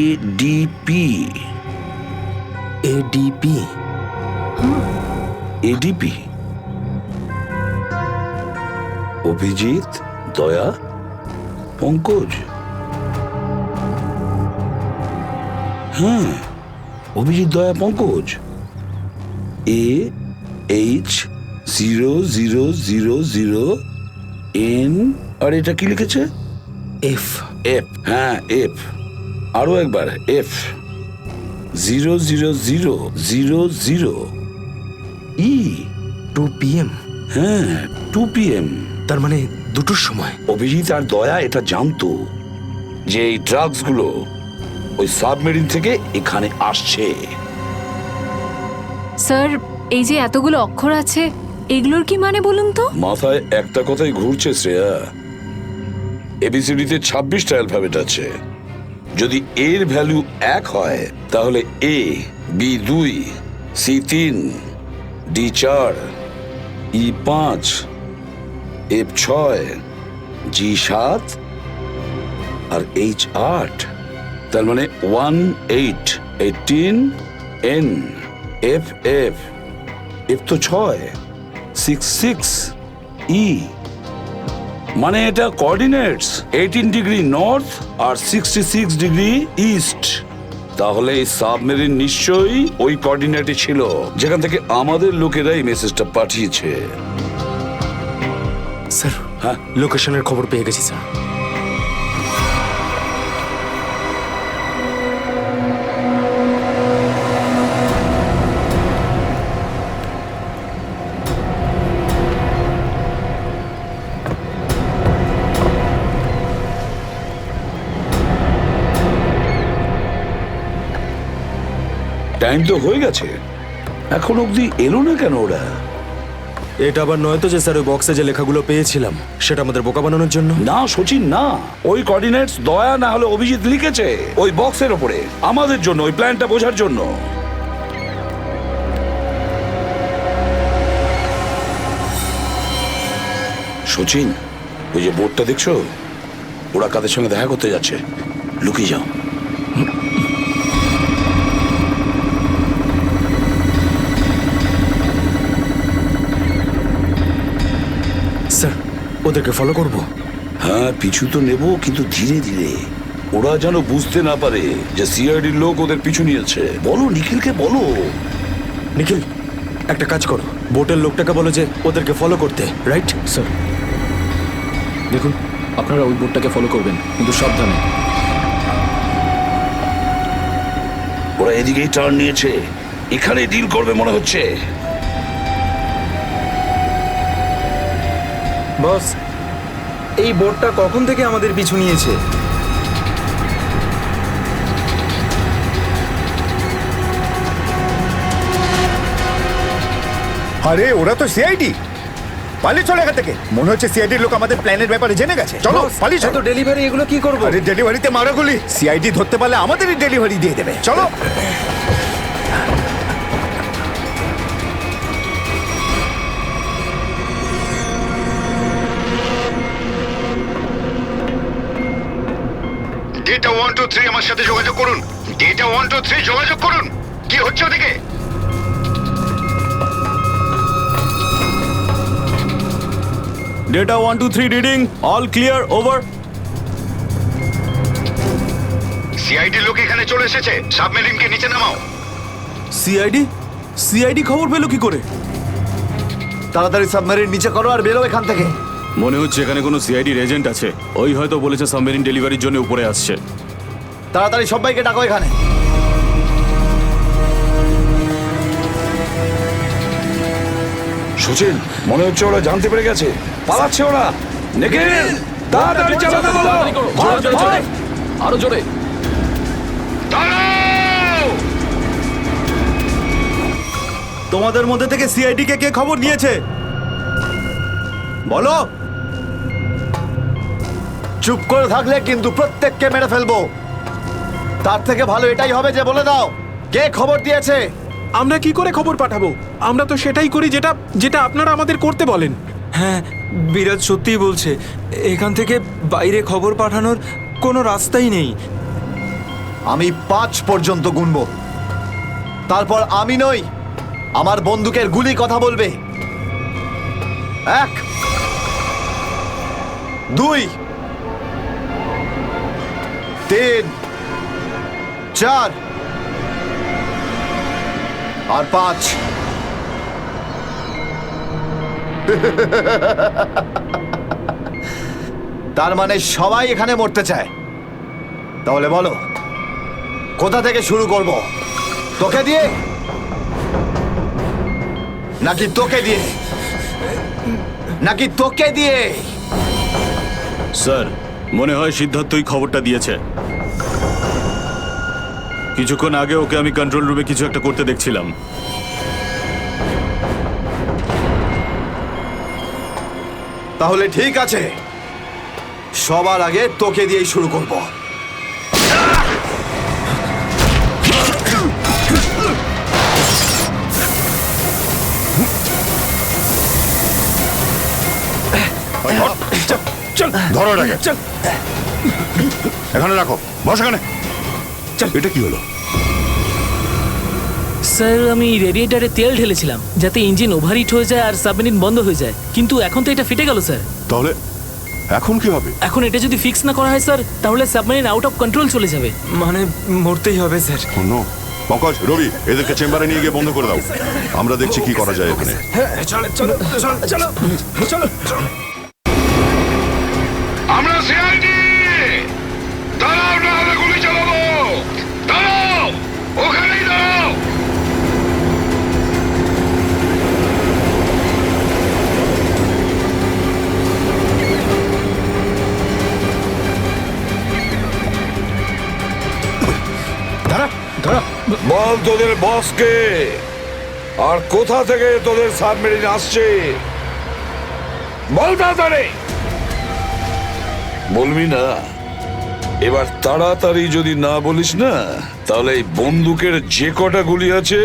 এডিপি। এডিপি এডিপি, অভিজিৎ, দয়া, পঙ্কজ। হ্যাঁ, অভিজিৎ, দয়া, পঙ্কজ। AH0000N, আর এটা কি লিখেছে? এফ। এফ, হ্যাঁ এফ। আরো একবার এফ 00000 ই 2 PM। হ্যাঁ 2 PM। তার মানে 2টোর সময়। অভিজিৎ আর দয়া এটা জানতো যে এই ড্রাগস গুলো ওই সাবমেরিন থেকে এখানে আসছে। স্যার, এই যে এতগুলো অক্ষর আছে, এগুলোর কি মানে বলুন তো? মাথায় একটা কথাই ঘুরছে শ্রেয়া, এবিসিডিতে 26টা অ্যালফাবেট আছে। যদি এর ভ্যালু 1 হয় তাহলে এ, বি 2, সি 3, ডি 4, ই 5, এফ 6, জি 7 আর এইচ 8। তার মানে 1 8 18 এন, এফ এফ, এফ তো 6, 6 6 ই। মানে এটা কোঅর্ডিনেটস 18 ডিগ্রি নর্থ আর 66 ডিগ্রি ইস্ট। তাহলে এই সাবমেরিন নিশ্চয়ই ওই কোঅর্ডিনেটে ছিল যেখান থেকে আমাদের লোকেরা এই মেসেজটা পাঠিয়েছে। স্যার, হ্যাঁ, লোকেশনের খবর পেয়ে গেছি স্যার। টাইম তো হয়ে গেছে, এখন অবধি এলো না কেন ওরা? এটা আবার নয় তো যে স্যার ওই বক্সে যে লেখাগুলো পেয়েছিলাম সেটা আমাদের বোকা বানানোর জন্য? না সচিন, না, ওই কোঅর্ডিনেটস দয়া না হলে অভিজিৎ লিখেছে ওই বক্সের ওপরে আমাদের জন্য, ওই প্ল্যানটা বোঝার জন্য। সচিন, ওই যে বোর্ডটা দেখছো, ওরা কাদের সঙ্গে দেখা করতে যাচ্ছে, লুকিয়ে যাও। স্যার, ওদেরকে ফলো করব? হ্যাঁ, পিছু তো নেব, কিন্তু ধীরে ধীরে। ওরা যেন বুঝতে না পারে যে সিআইডির লোক ওদের পিছু নিয়েছে। বলো নিখিলকে, বলো। নিখিল, একটা কাজ করো, বোটের লোকটাকে বলো যে ওদেরকে ফলো করতে, রাইট? স্যার, দেখুন, আপনারা ওই বোর্ডটাকে ফলো করবেন, কিন্তু সাবধানে। ওরা এদিকেই টার্ন নিয়েছে, এখানে ডিল করবে মনে হচ্ছে। বস, এই বোটটা কখন থেকে আমাদের পিছু নিয়েছে? আরে ওরা তো সিআইডি, পালিয়ে চলে এখান থেকে। মনে হচ্ছে সিআইডির লোক আমাদের প্ল্যানের ব্যাপারে জেনে গেছে। চলো পালিয়ে চলো। ডেলিভারি এগুলো কি করবো? আরে ডেলিভারিতে মারাগুলি, সিআইডি ধরতে পারলে আমাদেরই ডেলিভারি দিয়ে দেবে। চলো। ডেটা 1 2 3 আমার সাথে যোগাযোগ করুন। ডেটা 1 2 3 যোগাযোগ করুন। কি হচ্ছে ওদিকে? Data 1 2 3 reading, all clear, over. CID লোক এখানে চলে এসেছে, সাবমেরিনকে নিচে নামাও। সিআইডি খবর পেলো কি করে? তাড়াতাড়ি সাবমেরিন নিচে করো আর বেরো এখান থেকে। মনে হচ্ছে এখানে কোনো সিআইডির এজেন্ট আছে, ওই হয়তো বলেছে সাবমেরিন ডেলিভারির জন্য উপরে আসছে। তাড়াতাড়ি সবাইকে ডাকো এখানে। সচিন, মনে হচ্ছে ওরা জানতে পেরে গেছে, পালাচ্ছে ওরা। নিখিল, তাড়াতাড়ি চালাতে বলো। আরো জোরে। তোমাদের মধ্যে থেকে সিআইডি কে খবর নিয়েছে বলো। চুপ করে থাকলে কিন্তু প্রত্যেককে মেরে ফেলবো। তার থেকে ভালো এটাই হবে যে বলে দাও কে খবর দিয়েছে। আমরা কি করে খবর পাঠাবো? আমরা তো সেটাই করি যেটা যেটা আপনারা আমাদের করতে বলেন। হ্যাঁ, বিরাজ সত্যিই বলছে, এখান থেকে বাইরে খবর পাঠানোর কোনো রাস্তাই নেই। আমি 5 পর্যন্ত গুনবো, তারপর আমি নই, আমার বন্দুকের গুলি কথা বলবে। 1 2 3 4 আর 5। তার মানে সবাই এখানে মরতে চায়। তাহলে বলো কোথা থেকে শুরু করব? তোকে দিয়ে নাকি তোকে দিয়ে? নাকি তোকে দিয়ে? স্যার, মনে হয় সিদ্ধার্থই খবরটা দিয়েছে। কিছুক্ষণ আগে ওকে আমি কন্ট্রোল রুমে কিছু একটা করতে দেখছিলাম। তাহলে ঠিক আছে, সবার আগে তোকে দিয়েই শুরু করব। ধরো এটাকে, এখানে রাখো, বস এখানে। এটা কি হলো? স্যার, আমি রেডিয়েটারে তেল ঢেলেছিলাম যাতে ইঞ্জিন ওভারহিট হয়ে যায় আর সাবমেরিন বন্ধ হয়ে যায়, কিন্তু এখন তো এটা ফেটে গেল স্যার। তাহলে এখন কি হবে? এখন এটা যদি ফিক্স না করা হয় স্যার, তাহলে সাবমেরিন আউট অফ কন্ট্রোল চলে যাবে। মানে মরতেই হবে স্যার। নো, পঙ্কজ, রবি, এদেরকে চেম্বারে নিয়ে গিয়ে বন্ধ করে দাও। আমরা দেখছি কি করা যায় এখানে। আমরা সিআইডি, দাঁড়াও না হলে গুলি চালাবো। দাঁড়াও, ওখানেই দাঁড়াও। বল তোদের বসকে, আর কোথা থেকে তোদের সাবমেরিন আসছে বল তাড়াতাড়ি। বলবি না? এবার তাড়াতাড়ি যদি না বলিস না, তাহলে এই বন্দুকের যে কটা গুলি আছে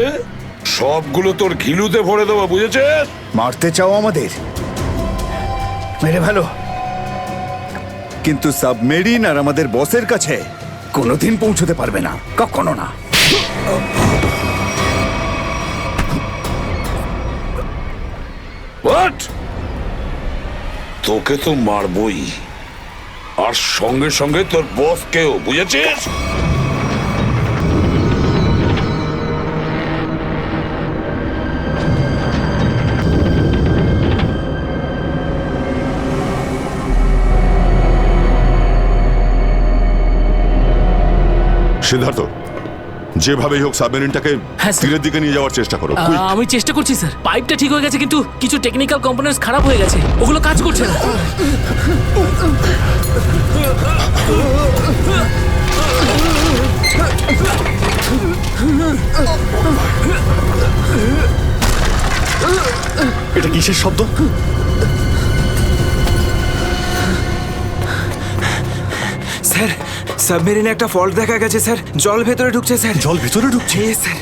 সবগুলো তোর ঘিলুতে ভরে দেবো, বুঝেছিস? মারতে চাও আমাদের? মেরে ভালো, কিন্তু সাবমেরিন আর আমাদের বসের কাছে কোনোদিন পৌঁছতে পারবে না, কখনো না। What? তোকে তো মারবই, আর সঙ্গে সঙ্গে তোর বসকেও, বুঝেছিস? সিদ্ধার্থ, যেভাবেই হোক সাবমেরিনটাকে তীরের দিকে নিয়ে যাওয়ার চেষ্টা করো। আমি চেষ্টা করছি স্যার। পাইপটা ঠিক হয়ে গেছে, কিন্তু কিছু টেকনিক্যাল কম্পোনেন্টস খারাপ হয়ে গেছে, ওগুলো কাজ করছে না। এটা কিসের শব্দ? স্যার, সাবমেরিনে একটা ফল্ট দেখা গেছে স্যার। জল ভেতরে ঢুকছে স্যার। জল ভেতরে ঢুকছে? স্যার।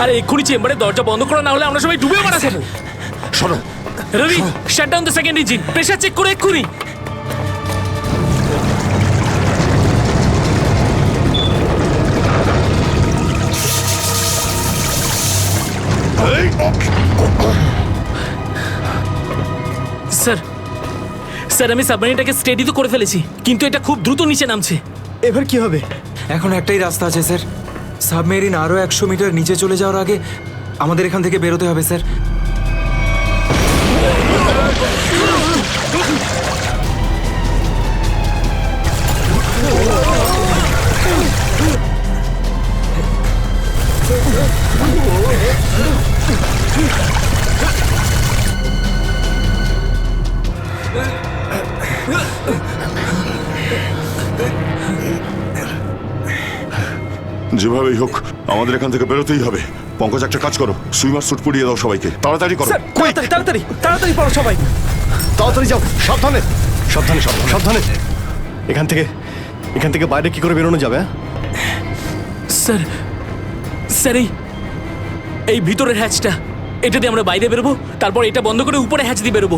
আরে এক্ষুনি চেম্বারে দরজা বন্ধ করা, না হলে আমরা সবাই ডুবে মারা যাবো। শোনো Ravi, shut down the second engine, pressure check করে এক্ষুনি। স্যার, স্যার, আমি সাবমেরিনটাকে স্টেডি তো করে ফেলেছি, কিন্তু এটা খুব দ্রুত নিচে নামছে। এবার কি হবে? এখন একটাই রাস্তা আছে স্যার। সাবমেরিন আরো 100 মিটার নিচে চলে যাওয়ার আগে আমাদের এখান থেকে বেরোতে হবে স্যার। যেভাবেই হোক আমাদের এখান থেকে বেরোতেই হবে। পঙ্কজ, একটা কাজ করো, সুইমার স্যুট পরিয়ে দাও সবাইকে, তাড়াতাড়ি করো। তাড়াতাড়ি তাড়াতাড়ি তাড়াতাড়ি পড়ো সবাই, তাড়াতাড়ি যাও, সাবধানে সাবধানে সাবধানে সাবধানে। এখান থেকে বাইরে কি করে বেরোনো যাবে? স্যার, স্যার, এই ভিতরের হ্যাচটা, এটা দিয়ে আমরা বাইরে বেরোবো, তারপর এটা বন্ধ করে উপরে হ্যাচ দিয়ে বেরোবো।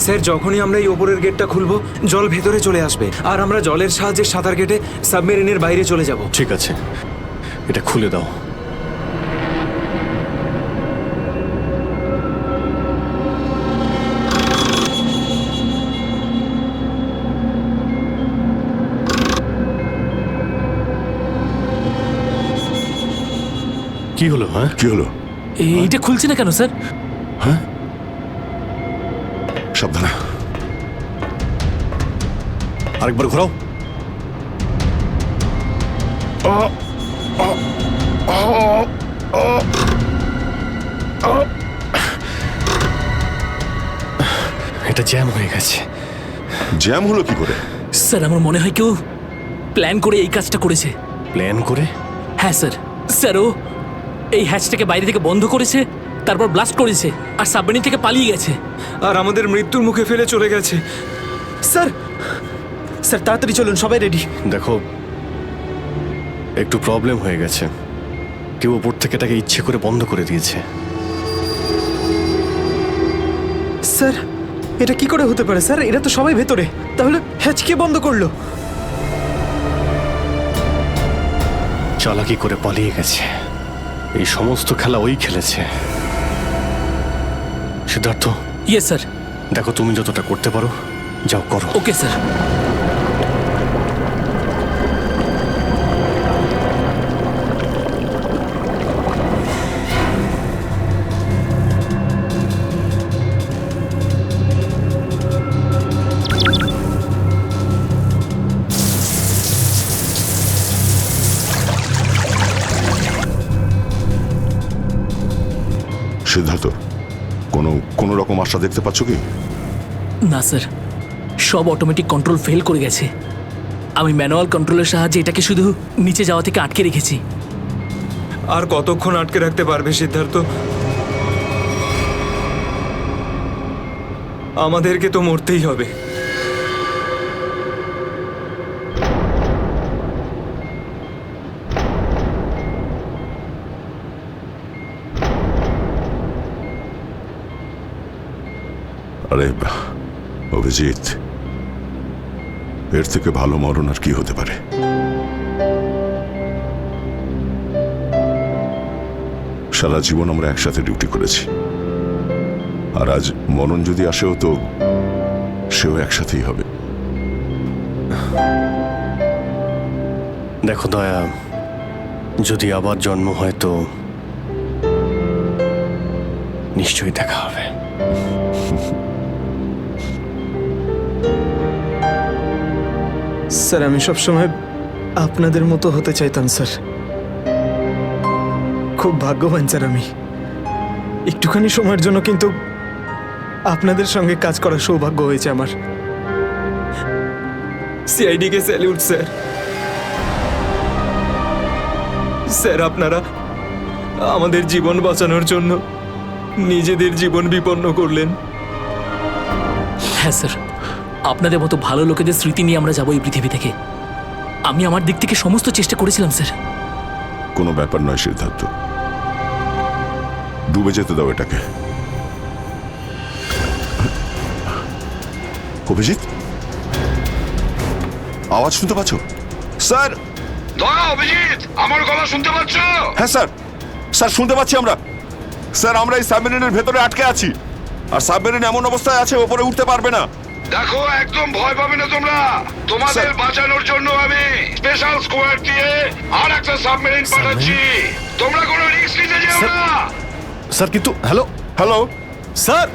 স্যার যখনই আমরা এই ওপরের গেটটা খুলবো জল ভেতরে চলে আসবে আর আমরা জলের সাহায্যে সাঁতার কেটে সাবমেরিনের বাইরে চলে যাব। ঠিক আছে, এটা খুলে দাও। কি হলো? হ্যাঁ, কি হলো? এইটা খুলছে না কেন স্যার? হ্যাঁ, সাবধানে। আরেকবার ঘোরাও। এটা জ্যাম হয়ে গেছে। জ্যাম হলো কি করে? স্যার আমার মনে হয় কেউ প্ল্যান করে এই কাজটা করেছে। প্ল্যান করে? হ্যাঁ স্যার। স্যার ও এই হ্যাচটাকে বাইরে থেকে বন্ধ করেছে, তারপর ব্লাস্ট করেছে আর সাবমেরিন থেকে পালিয়ে গেছে আর আমাদের মৃত্যুর মুখে ফেলে চলে গেছে। স্যার স্যার তাড়াতাড়ি চলুন, সবাই রেডি। দেখো, একটু প্রবলেম হয়ে গেছে। কেউ ওপর থেকে এটাকে ইচ্ছে করে বন্ধ করে দিয়েছে। স্যার এটা কি করে হতে পারে স্যার? এরা তো সবাই ভেতরে, তাহলে হ্যাচ কে বন্ধ করলো? চালাকি করে পালিয়ে গেছে। এই সমস্ত খেলা ওই খেলেছে। সিদ্ধার্থ। Yes sir. দেখো, তুমি যতটা করতে পারো যাও করো। Okay sir. সিদ্ধার্থ, কোনো রকম আশা দেখতে পাচ্ছ কি? না স্যার, সব অটোমেটিক কন্ট্রোল ফেল করে গেছে। আমি ম্যানুয়াল কন্ট্রোলের সাহায্যে এটাকে শুধু নিচে যাওয়া থেকে আটকে রেখেছি। আর কতক্ষণ আটকে রাখতে পারবে সিদ্ধার্থ? আমাদেরকে তো মরতেই হবে। আরে অভিজিৎ, এর থেকে ভালো মরণ আর কি হতে পারে? সারা জীবন আমরা একসাথে ডিউটি করেছি, আর আজ মরণ যদি আসেও তো সেও একসাথেই হবে। দেখো দয়া, যদি আবার জন্ম হয় তো নিশ্চয়ই দেখা হবে। স্যার আমি সবসময় আপনাদের মতো হতে চাইতাম স্যার। খুব ভাগ্যবান স্যার আমি। একটুখানি সময়ের জন্য কিন্তু আপনাদের সঙ্গে কাজ করার সৌভাগ্য হয়েছে আমার। সিআইডি কে স্যালিউট স্যার। স্যার আপনারা আমাদের জীবন বাঁচানোর জন্য নিজেদের জীবন বিপন্ন করলেন। হ্যাঁ স্যার, আপনাদের মতো ভালো লোকেদের স্মৃতি নিয়ে আমরা যাবো এই পৃথিবী থেকে। আমি আমার দিক থেকে সমস্ত চেষ্টা করেছিলাম স্যার। কোনো ব্যাপার নয় সিদ্ধার্থ, ডুবে যেতে দাও এটাকে। অভিজিৎ, আওয়াজ শুনতে পাচ্ছ? স্যার। দয়া, অভিজিৎ, আমার গলা শুনতে পাচ্ছ? হ্যাঁ স্যার, স্যার শুনতে পাচ্ছি আমরা। স্যার আমরা এই সাবমেরিনের ভেতরে আটকে আছি, আর সাবমেরিন এমন অবস্থায় আছে ওপরে উঠতে পারবে না। দেখো, একদম ভয় পাবে না তোমরা। তোমাদের বাঁচানোর জন্য আমি স্পেশাল স্কোয়াড দিয়ে আর একটা সাবমেরিন পাঠাচ্ছি। তোমরা কোনো রিস্ক নিতে যেও না। স্যার কিন্তু হ্যালো হ্যালো স্যার।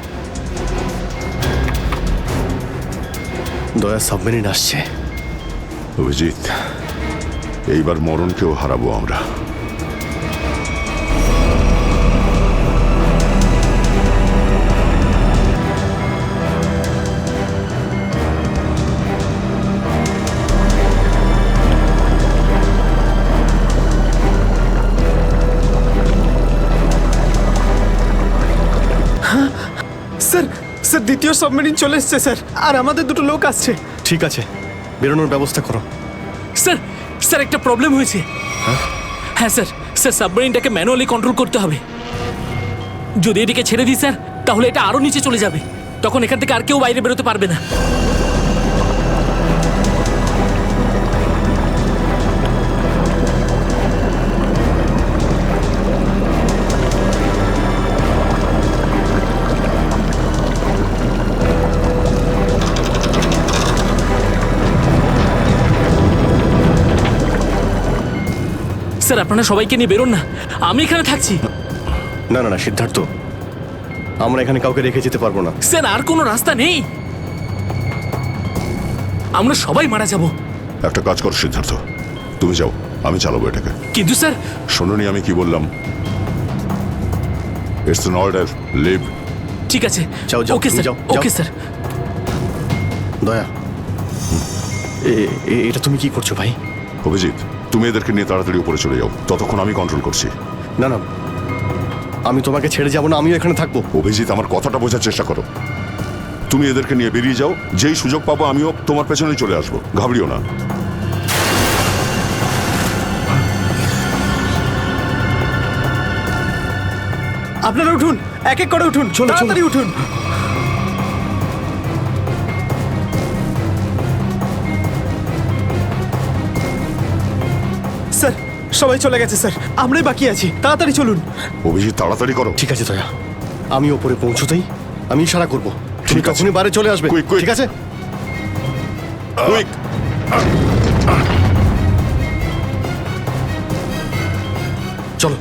দয়া, সাবমেরিন আসছে। অভিজিৎ, এইবার মরণকেও হারাবো আমরা। স্যার স্যার দ্বিতীয় সাবমেরিন চলে এসছে স্যার, আর আমাদের দুটো লোক আসছে। ঠিক আছে, বেরোনোর ব্যবস্থা করো। স্যার, স্যার একটা প্রবলেম হয়েছে। হ্যাঁ স্যার, স্যার সাবমেরিনটাকে ম্যানুয়ালি কন্ট্রোল করতে হবে। যদি এটিকে ছেড়ে দিই স্যার, তাহলে এটা আরো নিচে চলে যাবে। তখন এখান থেকে আর কেউ বাইরে বেরোতে পারবে না। স্যার আপনারা সবাইকে নিয়ে বেরোন না, আমি এখানে থাকছি। না না না সিদ্ধার্থ, আমরা এখানে কাউকে রেখে যেতে পারবো না। স্যার আর কোনো রাস্তা নেই, আমরা সবাই মারা যাব। একটা কাজ কর সিদ্ধার্থ, তুমি যাও, আমি চালাবো এটাকে। কিন্তু স্যার, শোনোনি আমি কি বললাম? It's an order, leave. ঠিক আছে, যাও যাও, ওকে তুমি স্যার, যাও, ওকে যাও। স্যার। দয়া, এটা তুমি কি করছো ভাই? অভিজিৎ, তুমি এদেরকে নিয়ে তাড়াতাড়ি উপরে চলে যাও, ততক্ষণ আমি কন্ট্রোল করছি। না না, আমি তোমাকে ছেড়ে যাবো না, আমিও এখানে থাকবো। অভিজিৎ, আমার কথাটা বোঝার চেষ্টা করো। তুমি এদেরকে নিয়ে বেরিয়ে যাও, যেই সুযোগ পাবো আমিও তোমার পেছনেই চলে আসবো, ঘাবড়িও না। আপনারা উঠুন, এক এক করে উঠুন, তাড়াতাড়ি উঠুন। স্যার সবাই চলে গেছে স্যার, আমরাই বাকি আছি, তাড়াতাড়ি চলুন। অভিজিৎ, তাড়াতাড়ি করো। ঠিক আছে দয়া, আমি ওপরে পৌঁছতেই আমি ইশারা করবো, তুমি ঠিক আছে। তখনই বাইরে চলে আসবে। Quick, quick. ঠিক আছে? কুইক! চলো।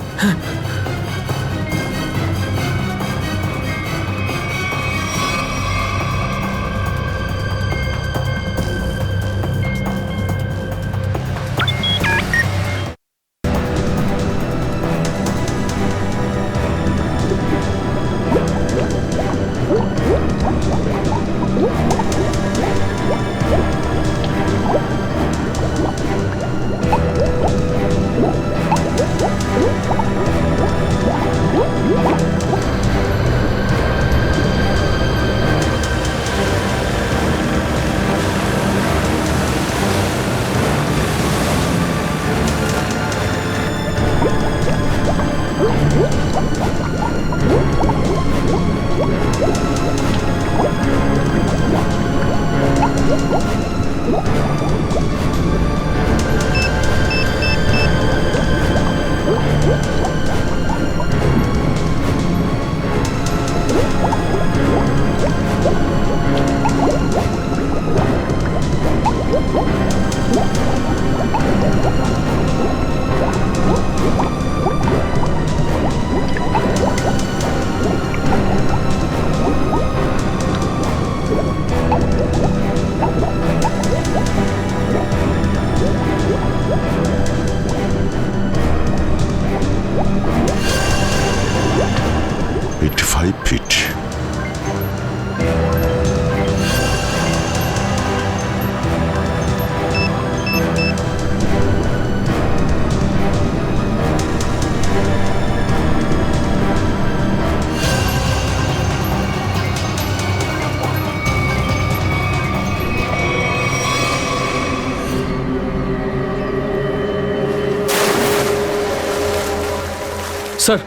স্যার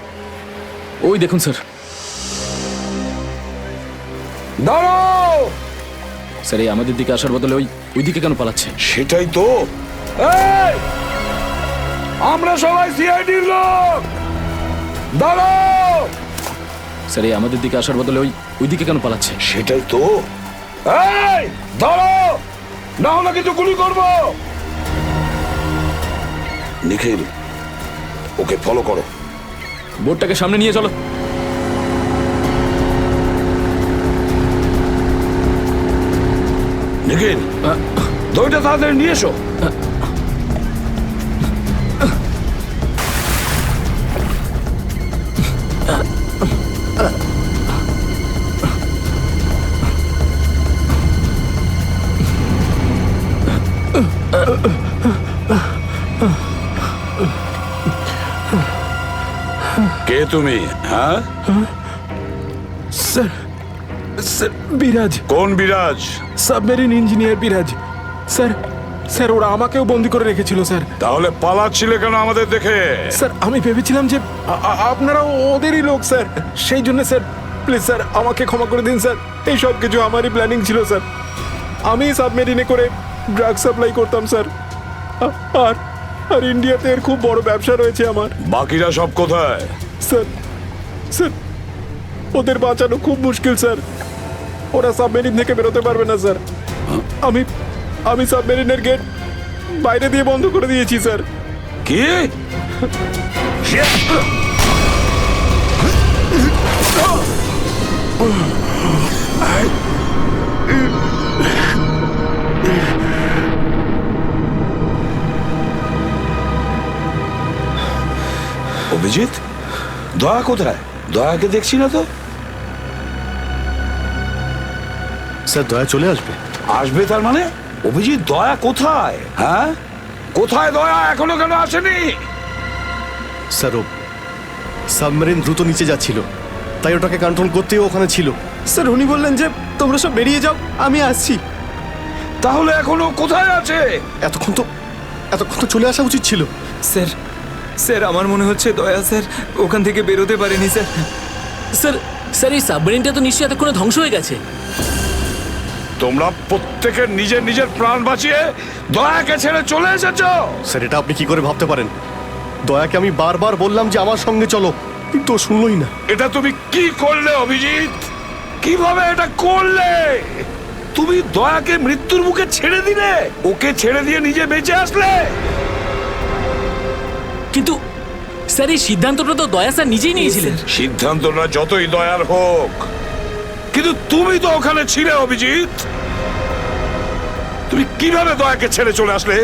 ওই দেখুন স্যার। দাঁড়াও! স্যার এই আমাদের দিকে আসার বদলে ওই দিকে কেন পালাচ্ছে? সেটাই তো। এই! আমরা সবাই সিআইডির লোক, দাঁড়াও! স্যার এই আমাদের দিকে আসার বদলে ওই দিকে কেন পালাচ্ছে? সেটাই তো। এই! দাঁড়াও, না হলে কিন্তু গুলি করবো। নিখিল, ওকে ফলো করো। বোর্ডটাকে সামনে নিয়ে চলো। নিখিল, দইটা তাড়াতাড়ি নিয়ে এসো। কে তুমি? হ্যাঁ স্যার, স্যার বিরাজ। কোন বিরাজ? সাবমেরিন ইঞ্জিনিয়ার বিরাজ। স্যার স্যার ওরা আমাকেও বন্দি করে রেখেছিল স্যার। তাহলে পালাচ্ছিলে কেন আমাদের দেখে? স্যার আমি ভেবেছিলাম যে আপনারা ওদেরই লোক স্যার, সেই জন্য স্যার প্লিজ স্যার আমাকে ক্ষমা করে দিন স্যার। এই সব কিছু আমারই প্ল্যানিং ছিল স্যার। আমি সাবমেরিনে করে ড্রাগ সাপ্লাই করতাম স্যার, আর আর ইন্ডিয়াতে এর খুব বড় ব্যবসা রয়েছে আমার। বাকিরা সব কোথায়? স্যার স্যার ওদের বাঁচানো খুব মুশকিল স্যার, ওরা সাবমেরিন থেকে বেরোতে পারবে না স্যার। আমি আমি সাবমেরিনের গেট বাইরে দিয়ে বন্ধ করে দিয়েছি স্যার। কি? অভিজিৎ, দয়া কোথায়? দয়াকে দেখছি না তো। স্যার দয়া চলে আসবে। আসবে তার মানে? অভিজিৎ, দয়া কোথায়? হ্যাঁ, কোথায় দয়া? এখনো কেন আসেনি? স্যার ও সাবমেরিন দ্রুত নিচে যাচ্ছিল, তাই ওটাকে কন্ট্রোল করতেও ওখানে ছিল। স্যার উনি বললেন যে তোমরা সব বেরিয়ে যাও, আমি আসছি। তাহলে এখনো কোথায় আছে? এতক্ষণ তো চলে আসা উচিত ছিল। স্যার স্যার আমার মনে হচ্ছে দয়া স্যার ওখান থেকে বেরোতে পারেনি স্যার। স্যার স্যার এই সাবমেরিনটা তো নিশ্চয়ই এতক্ষণে ধ্বংস হয়ে গেছে। তোমরা প্রত্যেকে নিজের নিজের প্রাণ বাঁচিয়ে দয়াকে ছেড়ে চলে এসেছো। স্যার এটা আপনি কি করে ভাবতে পারেন? দয়াকে আমি বারবার বললাম যে আমার সঙ্গে চলো, কিন্তু ও শুনলই না। এটা তুমি কি করলে অভিজিৎ? কিভাবে এটা করলে? তুমি দয়াকে মৃত্যুর মুখে ছেড়ে দিলে, ওকে ছেড়ে দিয়ে নিজে বেঁচে আসলে। কিন্তু স্যার এই সিদ্ধান্তটা তো দয়া স্যার নিজেই নিয়েছিলেন। সিদ্ধান্তটা যতই দয়ার হোক, কিন্তু তুমি তো ওখানে ছিলে অভিজিৎ। তুমি কিভাবে দয়াকে ছেড়ে চলে আসলে?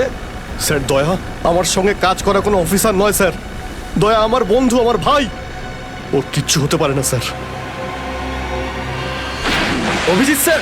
স্যার দয়া আমার সঙ্গে কাজ করা কোনো অফিসার নয় স্যার। দয়া আমার বন্ধু, আমার ভাই, ওর কিচ্ছু হতে পারে না স্যার। অভিজিৎ স্যার,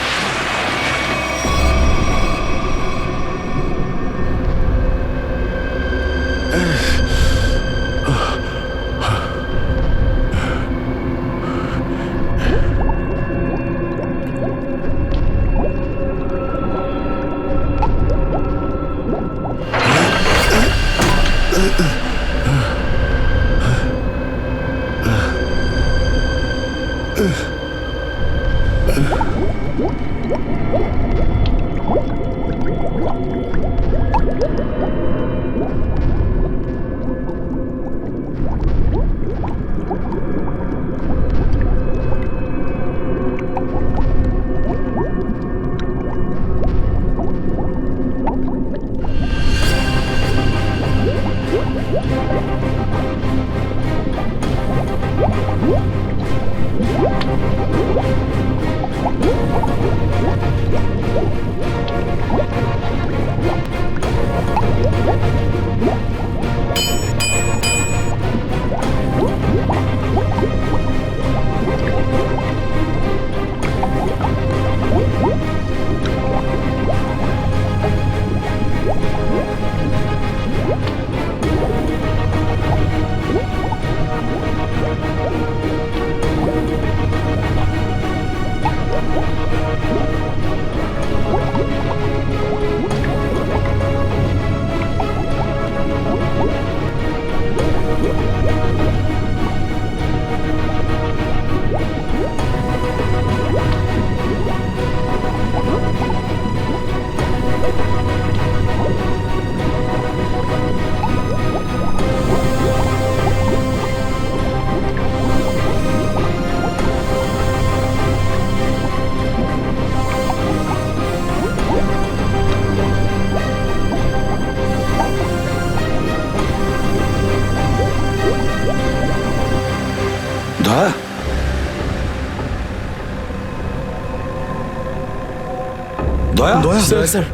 দয়া, দয়া, দয়া স্যার,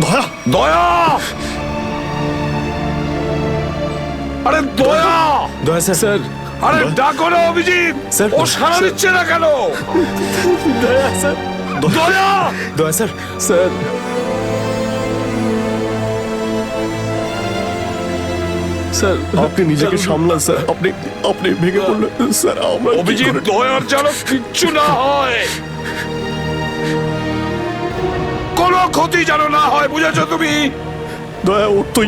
দয়া, দয়া, আরে দয়া, দয়া স্যার, আরে ডাকো না অভিজিৎ। স্যার, ও সাড়া দিচ্ছে না কেন? দয়া স্যার, দয়া, দয়া স্যার, স্যার স্যার আপনি নিজেকে সামলান স্যার, আপনি আপনি ভেঙে পড়লেন স্যার। আমরা কি অভিজিৎ, করে- দয়ার যেন কিচ্ছু না হয়, কোনো ক্ষতি যেন না হয়, বুঝেছো তুমি? দয়া ওর তুই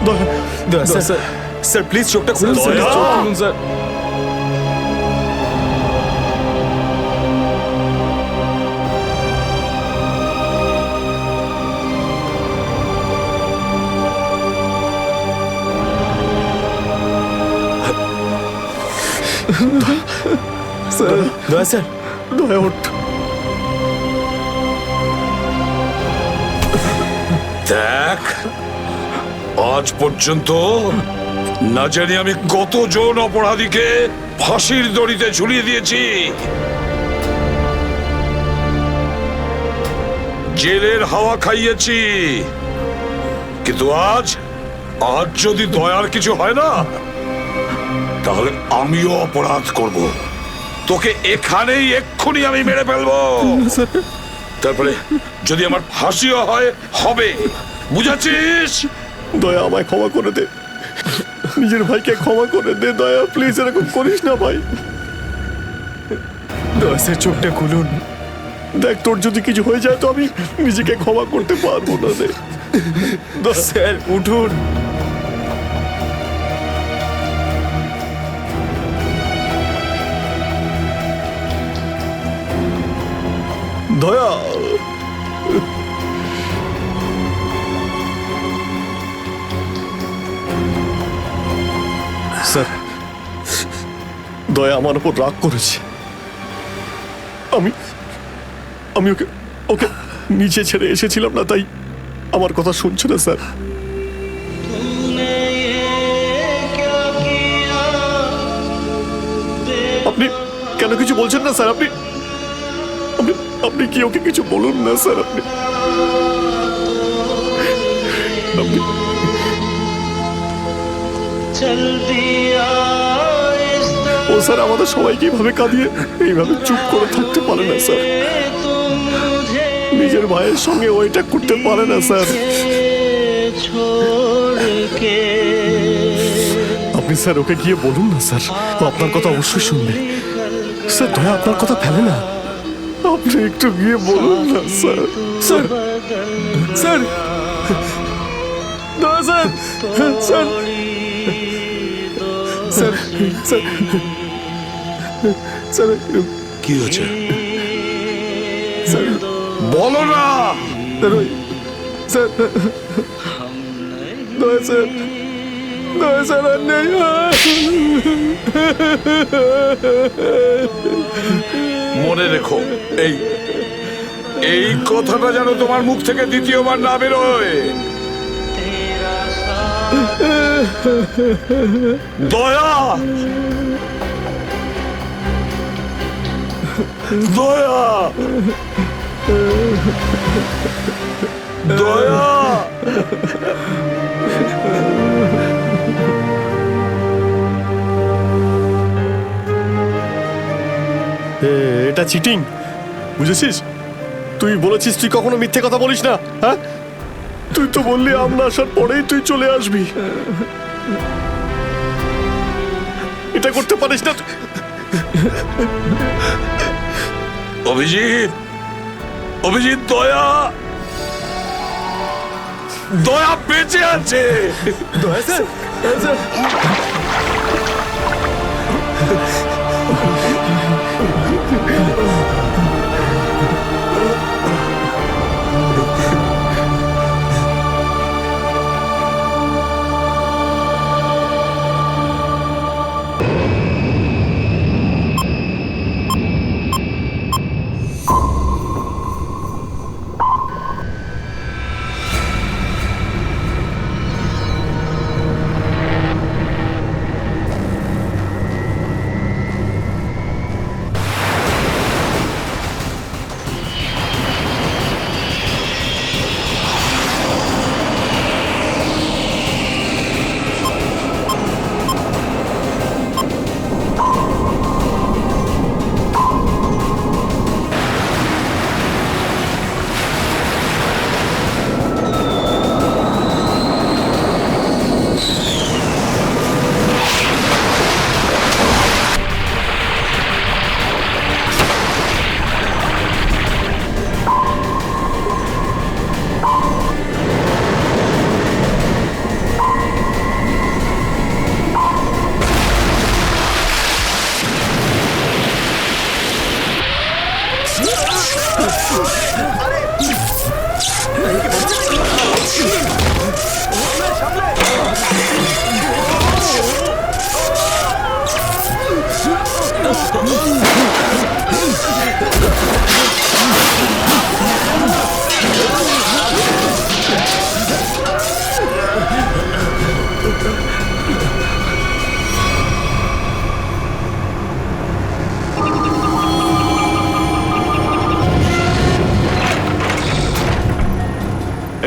দয়া দয়া, স্যার স্যার প্লিজ চোখটা খুলুন স্যার, দয়া। চোখ খুলুন স্যার। স্যার দয়া স্যার, দয়া ওঠ। দেখ, আজ পর্যন্ত না জানি আমি কতজন অপরাধীকে ফাঁসির দড়িতে ঝুলিয়ে দিয়েছি, জেলের হাওয়া খাইয়েছি, কিন্তু আজ আজ যদি দয়ার কিছু হয় না, তাহলে আমিও অপরাধ করব। তোকে এখানেই এক্ষুনি আমি মেরে ফেলবো। তারপরে যদি আমার ফাঁসিও হয়, হবে, বুঝেছিস? দয়া আমায় ক্ষমা করে দে, নিজের ভাইকে ক্ষমা করে দে দয়া, প্লিজ এরকম করিস না ভাই। দয়া স্যার চোখটা খুলুন। দেখ তোর যদি কিছু হয়ে যায় তো আমি নিজেকে ক্ষমা করতে পারবো না রে। স্যার উঠুন। দয়া স্যার, দয়া আমার উপর রাগ করেছে। আমি আমি ওকে ওকে নিচে ছেড়ে এসেছিলাম না, তাই আমার কথা শুনছে না স্যার। আপনি কেন কিছু বলছেন না স্যার? আপনি আপনি আপনি কি ওকে কিছু বলুন না স্যার। আপনি আপনি ও স্যার আমাদের সবাইকে এইভাবে কাঁদিয়ে এইভাবে চুপ করে থাকতে পারে না স্যার। নিজের ভাইয়ের সঙ্গে ওইটা করতে পারে না স্যার। আপনি স্যার ওকে গিয়ে বলুন না স্যার, ও আপনার কথা অবশ্যই শুনবে স্যার। দয়া আপনার কথা ফেলে না, আপনি একটু গিয়ে বলুন না স্যার। স্যার স্যার দয়া sir, sir sir sir sir কি হয়েছে স্যার বলো না। স্যার দয়া স্যার, দয়া স্যার আর নেই। মনে রেখো, এই এই কথাটা যেন তোমার মুখ থেকে দ্বিতীয়বার না বেরোয়। দয়া, দয়া, দয়া। এটা চিটিং, বুঝেছিস? তুই বলেছিস তুই কখনো মিথ্যে কথা বলিস না। হ্যাঁ, তুই তো বললি আমরা আসার পরেই তুই চলে আসবি। এটা করতে পারিস না। অভিজিৎ, অভিজিৎ, দয়া, দয়া বেঁচে আছে। দয়া স্যার, দয়া স্যার।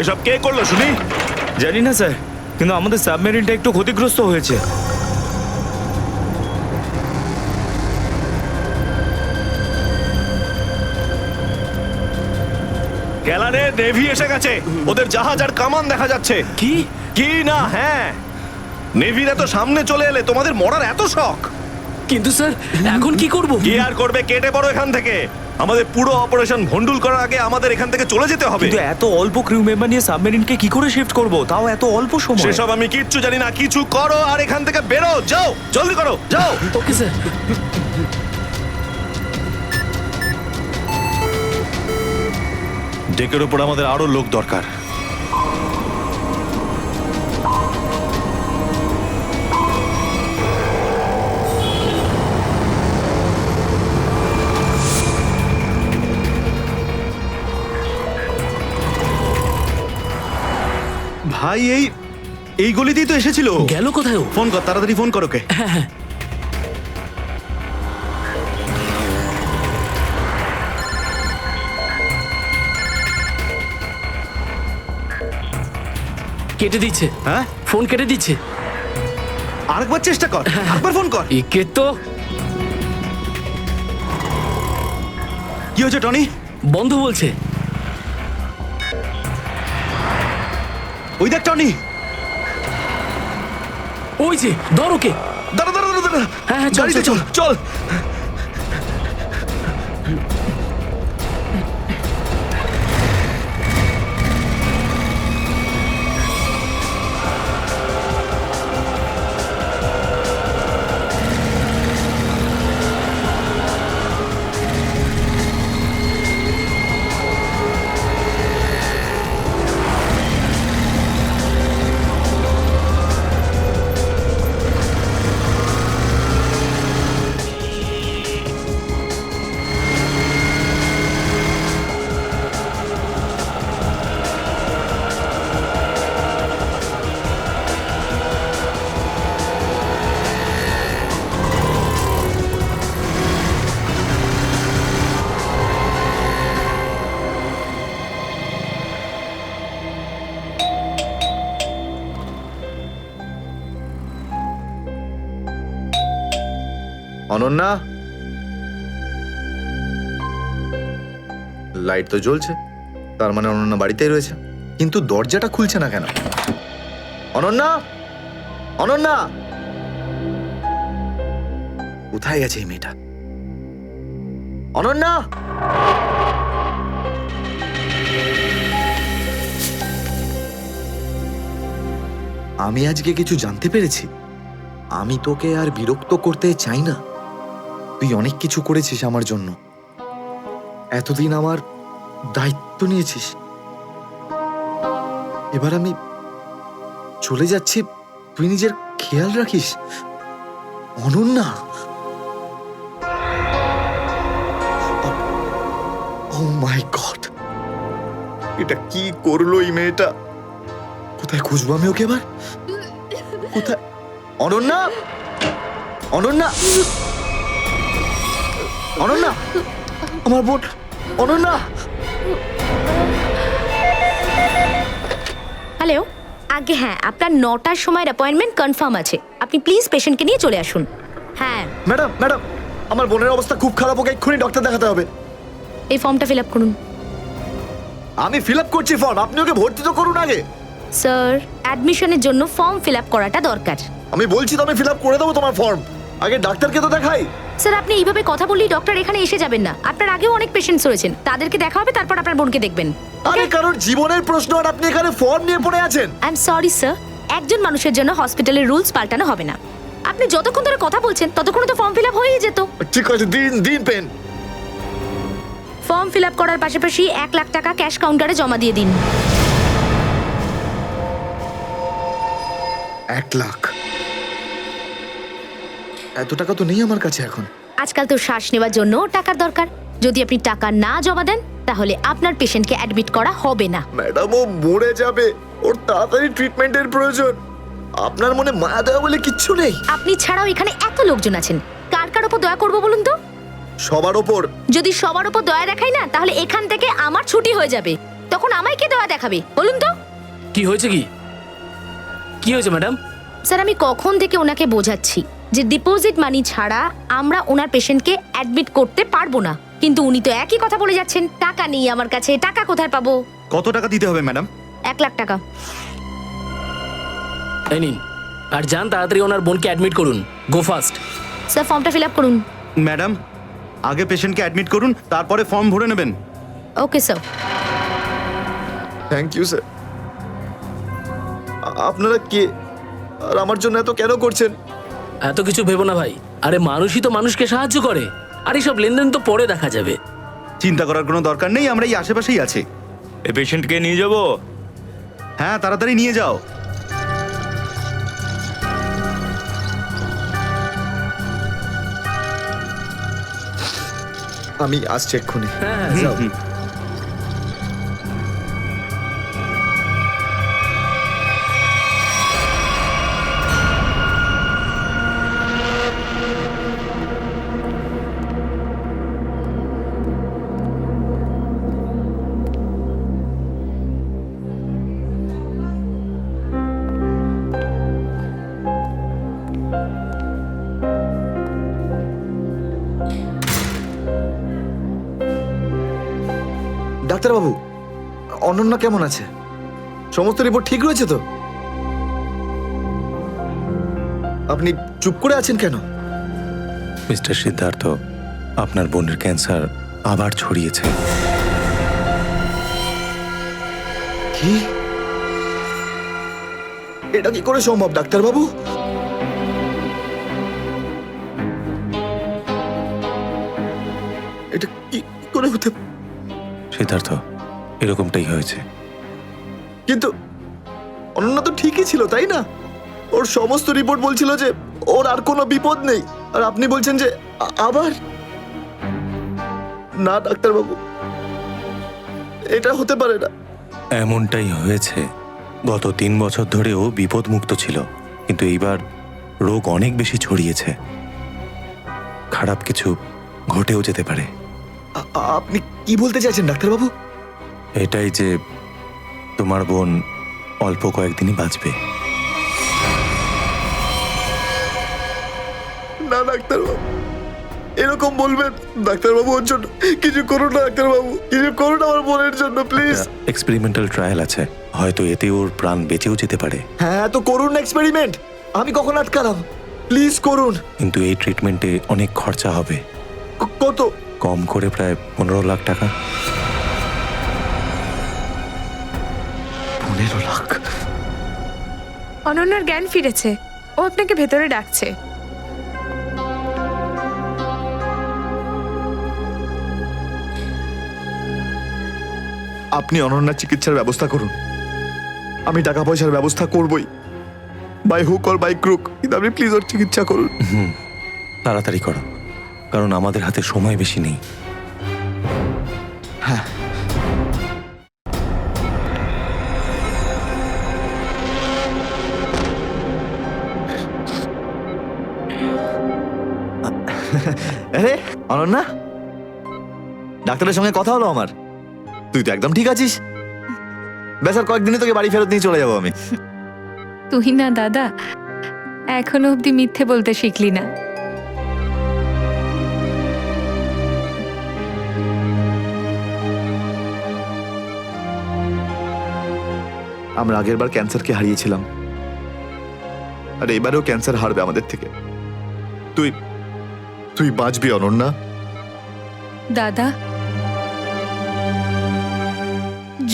এসব কে করলো শুনি? জানি না স্যার, কিন্তু আমাদের সাবমেরিনটা একটু ক্ষতিগ্রস্ত হয়েছে। গ্যালারে নেভি এসে গেছে, ওদের জাহাজ আর কামান দেখা যাচ্ছে। কি কি না? হ্যাঁ, নেভির এত সামনে চলে এলে তোমাদের মরার এত শখ। কিন্তু স্যার এখন কি করব? কি আর করবে, কেটে পড়ো এখান থেকে। আমাদের পুরো অপারেশন ভন্ডুল করার আগে আমাদের এখান থেকে চলে যেতে হবে। কিন্তু এত অল্প ক্রিউ মেম্বার নিয়ে সাবমেরিনকে কি করে শিফট করব, তাও এত অল্প সময়? সেসব আমি কিচ্ছু জানি না, কিছু করো আর এখান থেকে বেরো, যাও, জলদি করো, যাও। Okay sir. ডেকের উপর আমাদের আরো লোক দরকার। ভাই এই গলিতেই তো এসেছিল। গেল কোথায়? ফোন কর, তাড়াতাড়ি ফোন করো কে। হ্যাঁ, কেটে দিচ্ছে। হ্যাঁ, ফোন কেটে দিচ্ছে। আরেকবার চেষ্টা কর, আরেকবার ফোন কর। একে তো কি হয়েছে টনি? বন্ধ বলছে। ওই দেখ টনি, ওই যে ধর ওকে। দাঁড়া দাঁড়া দাঁড়া দাঁড়া। হ্যাঁ হ্যাঁ, চল গাড়িতে চল চল চল। অনন্যা, লাইট তো জ্বলছে, তার মানে অনন্যা বাড়িতেই রয়েছে, কিন্তু দরজাটা খুলছে না কেন? অনন্যা, অনন্যা, কোথায় গেছে এই মেয়েটা? অনন্যা, আমি আজকে কিছু জানতে পেরেছি। আমি তোকে আর বিরক্ত করতে চাই না। তুই অনেক কিছু করেছিস আমার জন্য, এতদিন আমার দায়িত্ব নিয়েছিস। এবার আমি চলে যাচ্ছি, তুই নিজের খেয়াল রাখিস। অনন্যা, ও মাই গড, এটা কি করলো এই মেয়েটা? কোথায় খুঁজবো আমি ওকে এবার? কোথায়? অনন্যা, অনন্যা, অনন্যা, আমার বোন অনন্যা। হ্যালো, আগে হ্যাঁ, আপনার 9টার সময়ের অ্যাপয়েন্টমেন্ট কনফার্ম আছে। আপনি প্লিজ পেশেন্টকে নিয়ে চলে আসুন। হ্যাঁ ম্যাডাম, ম্যাডাম, আমার বোনের অবস্থা খুব খারাপ, ওকে এক্ষুনি ডক্টর দেখাতে হবে। এই ফর্মটা ফিল আপ করুন। আমি ফিল আপ করছি ফর্ম, আপনি ওকে ভর্তি তো করুন আগে। স্যার, অ্যাডমিশনের জন্য ফর্ম ফিল আপ করাটা দরকার। আমি বলছি তো আমি ফিল আপ করে দেবো তোমার ফর্ম, আগে ডাক্তারকে তো দেখাই। স্যার, আপনি এইভাবে কথা বললেই ডক্টর এখানে এসে যাবেন না। আপনার আগেও অনেক পেশেন্টস রয়েছেন, তাদেরকে দেখা হবে, তারপর আপনার বোনকে দেখবেন। আরে কারোর জীবনের প্রশ্ন আর আপনি এখানে ফর্ম নিয়ে পড়ে আছেন। আই এম সরি স্যার, একজন মানুষের জন্য হসপিটালের রুলস পাল্টানো হবে না। আপনি যতক্ষণ ধরে কথা বলছেন ততক্ষণ তো ফর্ম ফিল আপ হয়েই যেত। ঠিক আছে, দিন দিন পেন। ফর্ম ফিল আপ করার পাশাপাশি 1 লাখ টাকা ক্যাশ কাউন্টারে জমা দিয়ে দিন। 1 লাখ? এত টাকা তো নেই আমার কাছে এখন। আজকাল তো শ্বাস নেওয়ার জন্য টাকার দরকার। যদি আপনি টাকা না জমা দেন তাহলে আপনার পেশেন্টকে অ্যাডমিট করা হবে না। ম্যাডাম, ও মরে যাবে, ওর তাড়াতাড়ি ট্রিটমেন্টের প্রয়োজন। আপনার মনে মায়া দয়া বলে কিচ্ছু নেই? আপনি ছাড়াও এখানে এত লোকজন আছেন, কার কার উপর দয়া করবো বলুন তো? সবার ওপর। যদি সবার উপর দয়া দেখাই না, তাহলে এখান থেকে আমার ছুটি হয়ে যাবে। তখন আমায় কে দয়া দেখাবে বলুন তো? কি হয়েছে? কি হয়েছে ম্যাডাম? স্যার, আমি কখন থেকে ওনাকে বোঝাচ্ছি যে ডিপোজিট মানি ছাড়া আমরা ওনার পেশেন্টকে অ্যাডমিট করতে পারবো না, কিন্তু উনি তো একই কথা বলে যাচ্ছেন, টাকা নেই আমার কাছে, টাকা কোথায় পাবো? কত টাকা দিতে হবে ম্যাডাম? 1 লাখ টাকা। এই নিন, আর যান তাড়াতাড়ি ওনার বোনকে অ্যাডমিট করুন। Go fast. স্যার, ফর্মটা ফিল আপ করুন। ম্যাডাম, আগে পেশেন্টকে অ্যাডমিট করুন, তারপরে ফর্ম ভরে নেবেন। Okay sir. Thank you sir. আপনারা কে আর আমার জন্য এত কেন করছেন? এত কিছু ভেবো না ভাই, আরে মানুষই তো মানুষকে সাহায্য করে, আর এইসব লেনদেন তো পরে দেখা যাবে। চিন্তা করার কোনো দরকার নেই, আমরা এই আশেপাশেই আছি। এই পেশেন্টকে নিয়ে যাব? হ্যাঁ, তাড়াতাড়ি নিয়ে যাও। আমি আসছি এক্ষুনি। হ্যাঁ, যাও। ডাক্তারবাবু, অনন্যা কেমন আছে? সমস্ত রিপোর্ট ঠিক রয়েছে তো? আপনি চুপ করে আছেন কেন? মিস্টার সিদ্ধার্থ, আপনার বোনের ক্যান্সার আবার ছড়িয়েছে। কি? এটা কি করে সম্ভব ডাক্তারবাবু? এটা কি করে হতে? সিদ্ধার্থ, এরকমটাই হয়েছে। কিন্তু অনন্যা তো ঠিকই ছিল, তাই না? ওর সমস্ত রিপোর্ট বলছিল যে ওর আর কোনো বিপদ নেই, আর আপনি বলছেন যে আবার? না ডাক্তারবাবু, এটা হতে পারে না। এমনটাই হয়েছে। গত 3 বছর ধরে ও বিপদমুক্ত ছিল, কিন্তু এইবার রোগ অনেক বেশি ছড়িয়েছে। খারাপ কিছু ঘটেও যেতে পারে। আপনি কি বলতে চাইছেন ডাক্তারবাবু? এটাই যে তোমার বোন অল্প কয়েকদিনই বাঁচবে। না ডাক্তারবাবু, এরকম বলবেন? ডাক্তারবাবু, ওর জন্য কিছু করুন না ডাক্তারবাবু, কিছু করুন আমার বোনের জন্য প্লিজ। এক্সপেরিমেন্টাল ট্রায়াল আছে, হয়তো এতে ওর প্রাণ বেঁচেও যেতে পারে। হ্যাঁ, তো করুন এক্সপেরিমেন্ট। আমি কখন আটকালাম? প্লিজ করুন। কিন্তু এই ট্রিটমেন্টে অনেক খরচা হবে। কত? কম করে প্রায় 15 লাখ টাকা। 15 লাখ? অনন্যার জ্ঞান ফিরেছে, ও আপনাকে ভেতরে ডাকছে। আপনি অনন্যার চিকিৎসার ব্যবস্থা করুন। আমি টাকা পয়সার ব্যবস্থা করবই, by hook or by crook, কিন্তু আপনি প্লিজ ওর চিকিৎসা করুন। তাড়াতাড়ি করো, কারণ আমাদের হাতে সময় বেশি নেই। হ্যাঁ। আরে অনন্যা, ডাক্তারের সঙ্গে কথা হলো আমার। তুই তো একদম ঠিক আছিস। ব্যাস আর কয়েকদিনে তোকে বাড়ি ফেরত নিয়ে চলে যাবো আমি। তুই না দাদা, এখনো অব্দি মিথ্যে বলতে শিখলি না। আমরা আগেরবার ক্যান্সারকে হারিয়েছিলাম, আর এবারেও ক্যান্সার হারবে আমাদের থেকে। তুই তুই বাঁচবি অনন্যা। দাদা,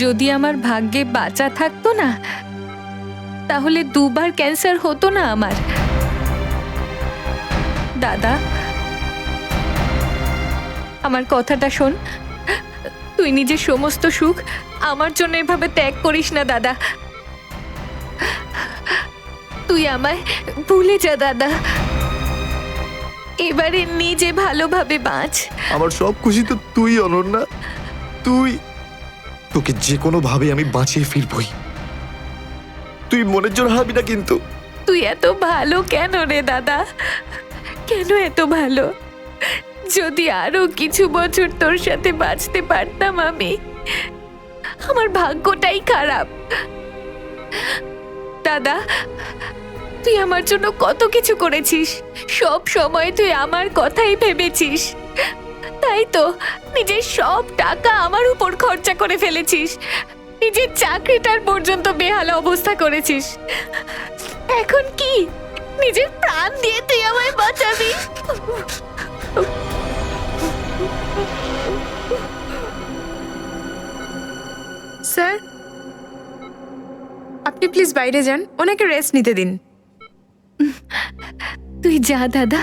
যদি আমার ভাগ্যে বাঁচা থাকতো না, তাহলে 2 বার ক্যান্সার হতো না আমার। দাদা, আমার কথাটা শোন। তুই নিজের সমস্ত সুখ আমার জন্য এভাবে ত্যাগ করিস না দাদা। তুই আমায় ভুলে যা দাদা। এবারে নিজে ভালোভাবে বাঁচ। আমার সব খুশি তো তুই, অনন্যা। তুই, তোকে যে কোনো ভাবে আমি বাঁচিয়ে ফিরবই। তুই মনের জোর হারাবি না কিন্তু। তুই এত ভালো কেন রে দাদা? কেন এত ভালো? যদি আরো কিছু বছর তোর সাথে বাঁচতে পারতাম আমি। আমার ভাগ্যটাই খারাপ দাদা। তুই আমার জন্য কত কিছু করেছিস, সব সময় তুই আমার কথাই ভেবেছিস। তাই তো নিজের সব টাকা আমার উপর খরচা করে ফেলেছিস, নিজের চাকরিটার পর্যন্ত বেহাল অবস্থা করেছিস। এখন কি নিজের প্রাণ দিয়ে তুই আমায় বাঁচাবি? স্যার, আপনি প্লিজ বাইরে যান, ওনাকে রেস্ট নিতে দিন। তুই যা দাদা।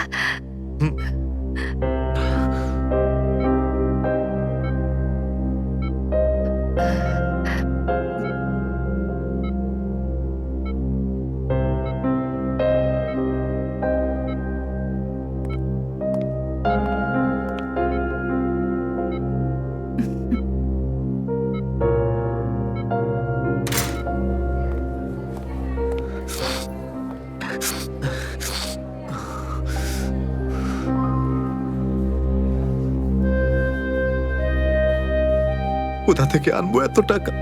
কোথা থেকে আনবো এত টাকা?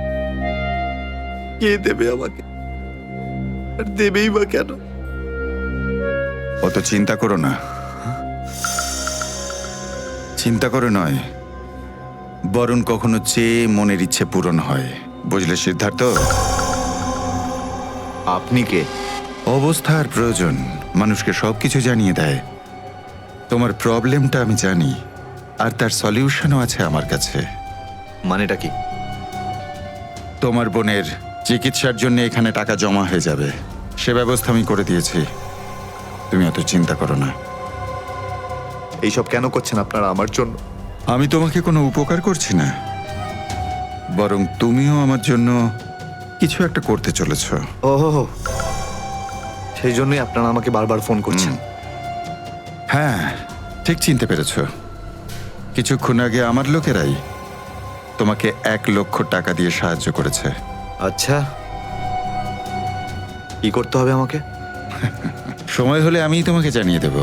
কে দেবে আমাকে? আর দেবেই বা কেন? অত চিন্তা করো না। চিন্তা করে নয়, বরং কখনো চেয়ে মনের ইচ্ছে পূরণ হয়। বুঝলে সিদ্ধার্থ? আপনি কে? অবস্থার প্রয়োজন মানুষকে সবকিছু জানিয়ে দেয়। তোমার প্রবলেমটা আমি জানি, আর তার সলিউশনও আছে আমার কাছে। মানেটা কি? তোমার বোনের চিকিৎসার জন্য এখানে টাকা জমা হয়ে যাবে, সে ব্যবস্থা আমি করে দিয়েছি। তুমি অত চিন্তা করো না। এইসব কেন করছেন আপনারা আমার জন্য? আমি তোমাকে কোনো উপকার করছি না, বরং তুমিও আমার জন্য কিছু একটা করতে চলেছ। ওহো, সেই জন্যই আপনারা আমাকে বারবার ফোন করছেন। হ্যাঁ, ঠিক চিনতে পেরেছ। কিছুক্ষণ আগে আমার লোকেরাই তোমাকে 1 লক্ষ টাকা দিয়ে সাহায্য করেছে। আচ্ছা, কি করতে হবে আমাকে? সময় হলে আমিই তোমাকে জানিয়ে দেব।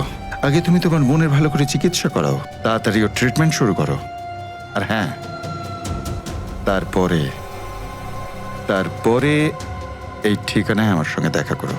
আগে তুমি তোমার বোনের ভালো করে চিকিৎসা করাও, তাড়াতাড়ি ওর ট্রিটমেন্ট শুরু করো। আর হ্যাঁ, তারপরে এই ঠিকানায় আমার সঙ্গে দেখা করো।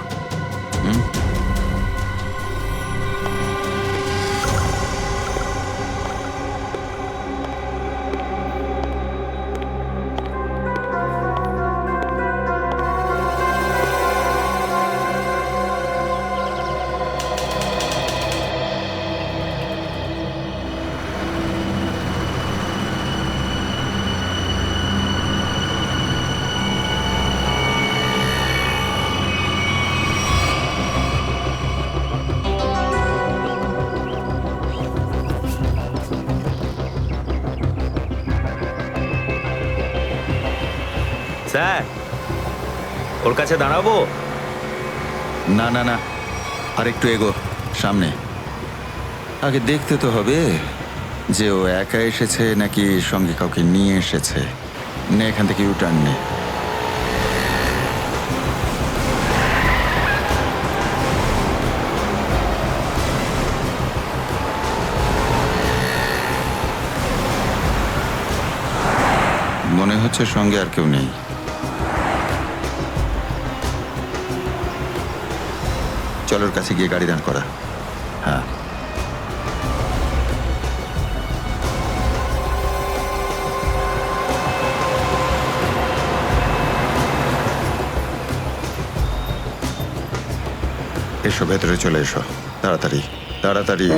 স্যার, ওর কাছে দাঁড়াবো? না না না, আর একটু এগো সামনে। আগে দেখতে তো হবে যে ও একা এসেছে নাকি সঙ্গে কাউকে নিয়ে এসেছে। নে, এখান থেকে ইউটার্ন নে। মনে হচ্ছে সঙ্গে আর কেউ নেই। চলো ওর কাছে গিয়ে গাড়ি দাঁড় করা। হ্যাঁ, এসো, ভেতরে চলে এসো, তাড়াতাড়ি তাড়াতাড়ি।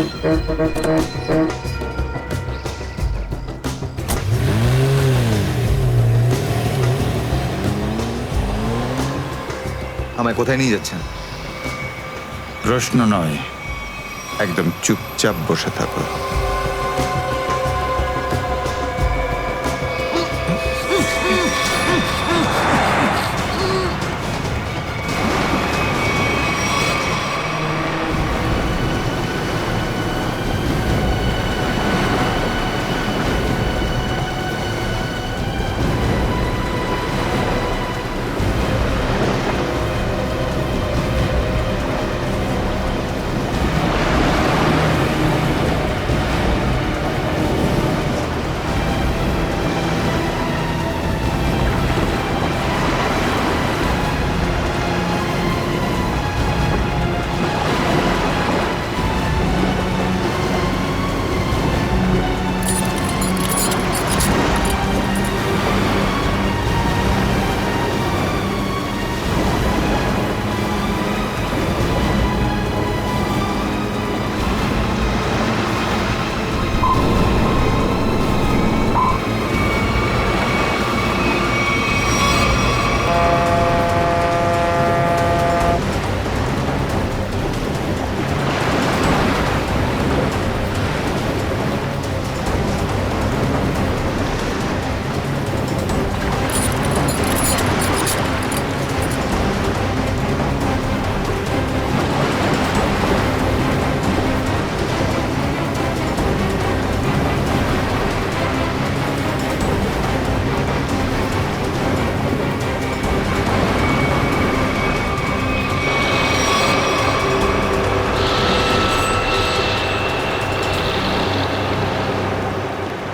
আমায় কোথায় নিয়ে যাচ্ছেন? প্রশ্ন নয়, একদম চুপচাপ বসে থাকো।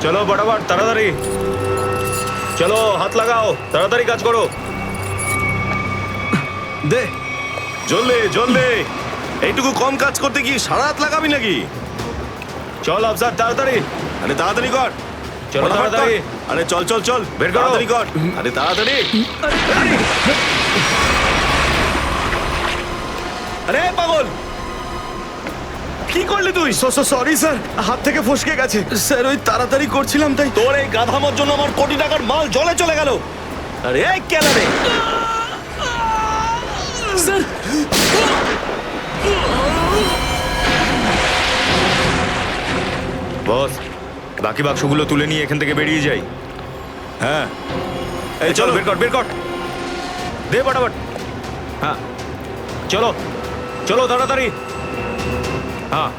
চলো বরাবর তাড়াতাড়ি চলো, হাত লাগাও, তাড়াতাড়ি কাজ করো। দে জলদি জলদি, এইটুকু কম কাজ করতে কি সারা রাত লাগাবি নাকি? চল আফসার তাড়াতাড়ি, আরে তাড়াতাড়ি কর, চলো তাড়াতাড়ি, আরে চল চল চল, বের কর, তাড়াতাড়ি কর, আরে তাড়াতাড়ি। আরে পাগল, কি করলি তুই? সরি স্যার, হাত থেকে ফসকে গেছে স্যার, ওই তাড়াতাড়ি করছিলাম তাই। তোর এই গাধামোর জন্য আমার কোটি টাকার মাল জলে চলে গেল। আরে এই কেন রে? স্যার বস, বাকি বাক্সগুলো তুলে নিয়ে এখান থেকে বেরিয়ে যাই। হ্যাঁ, এই চলো, বের কর বের কর, দে ফটাফট। হ্যাঁ চলো চলো তাড়াতাড়ি। হ্যাঁ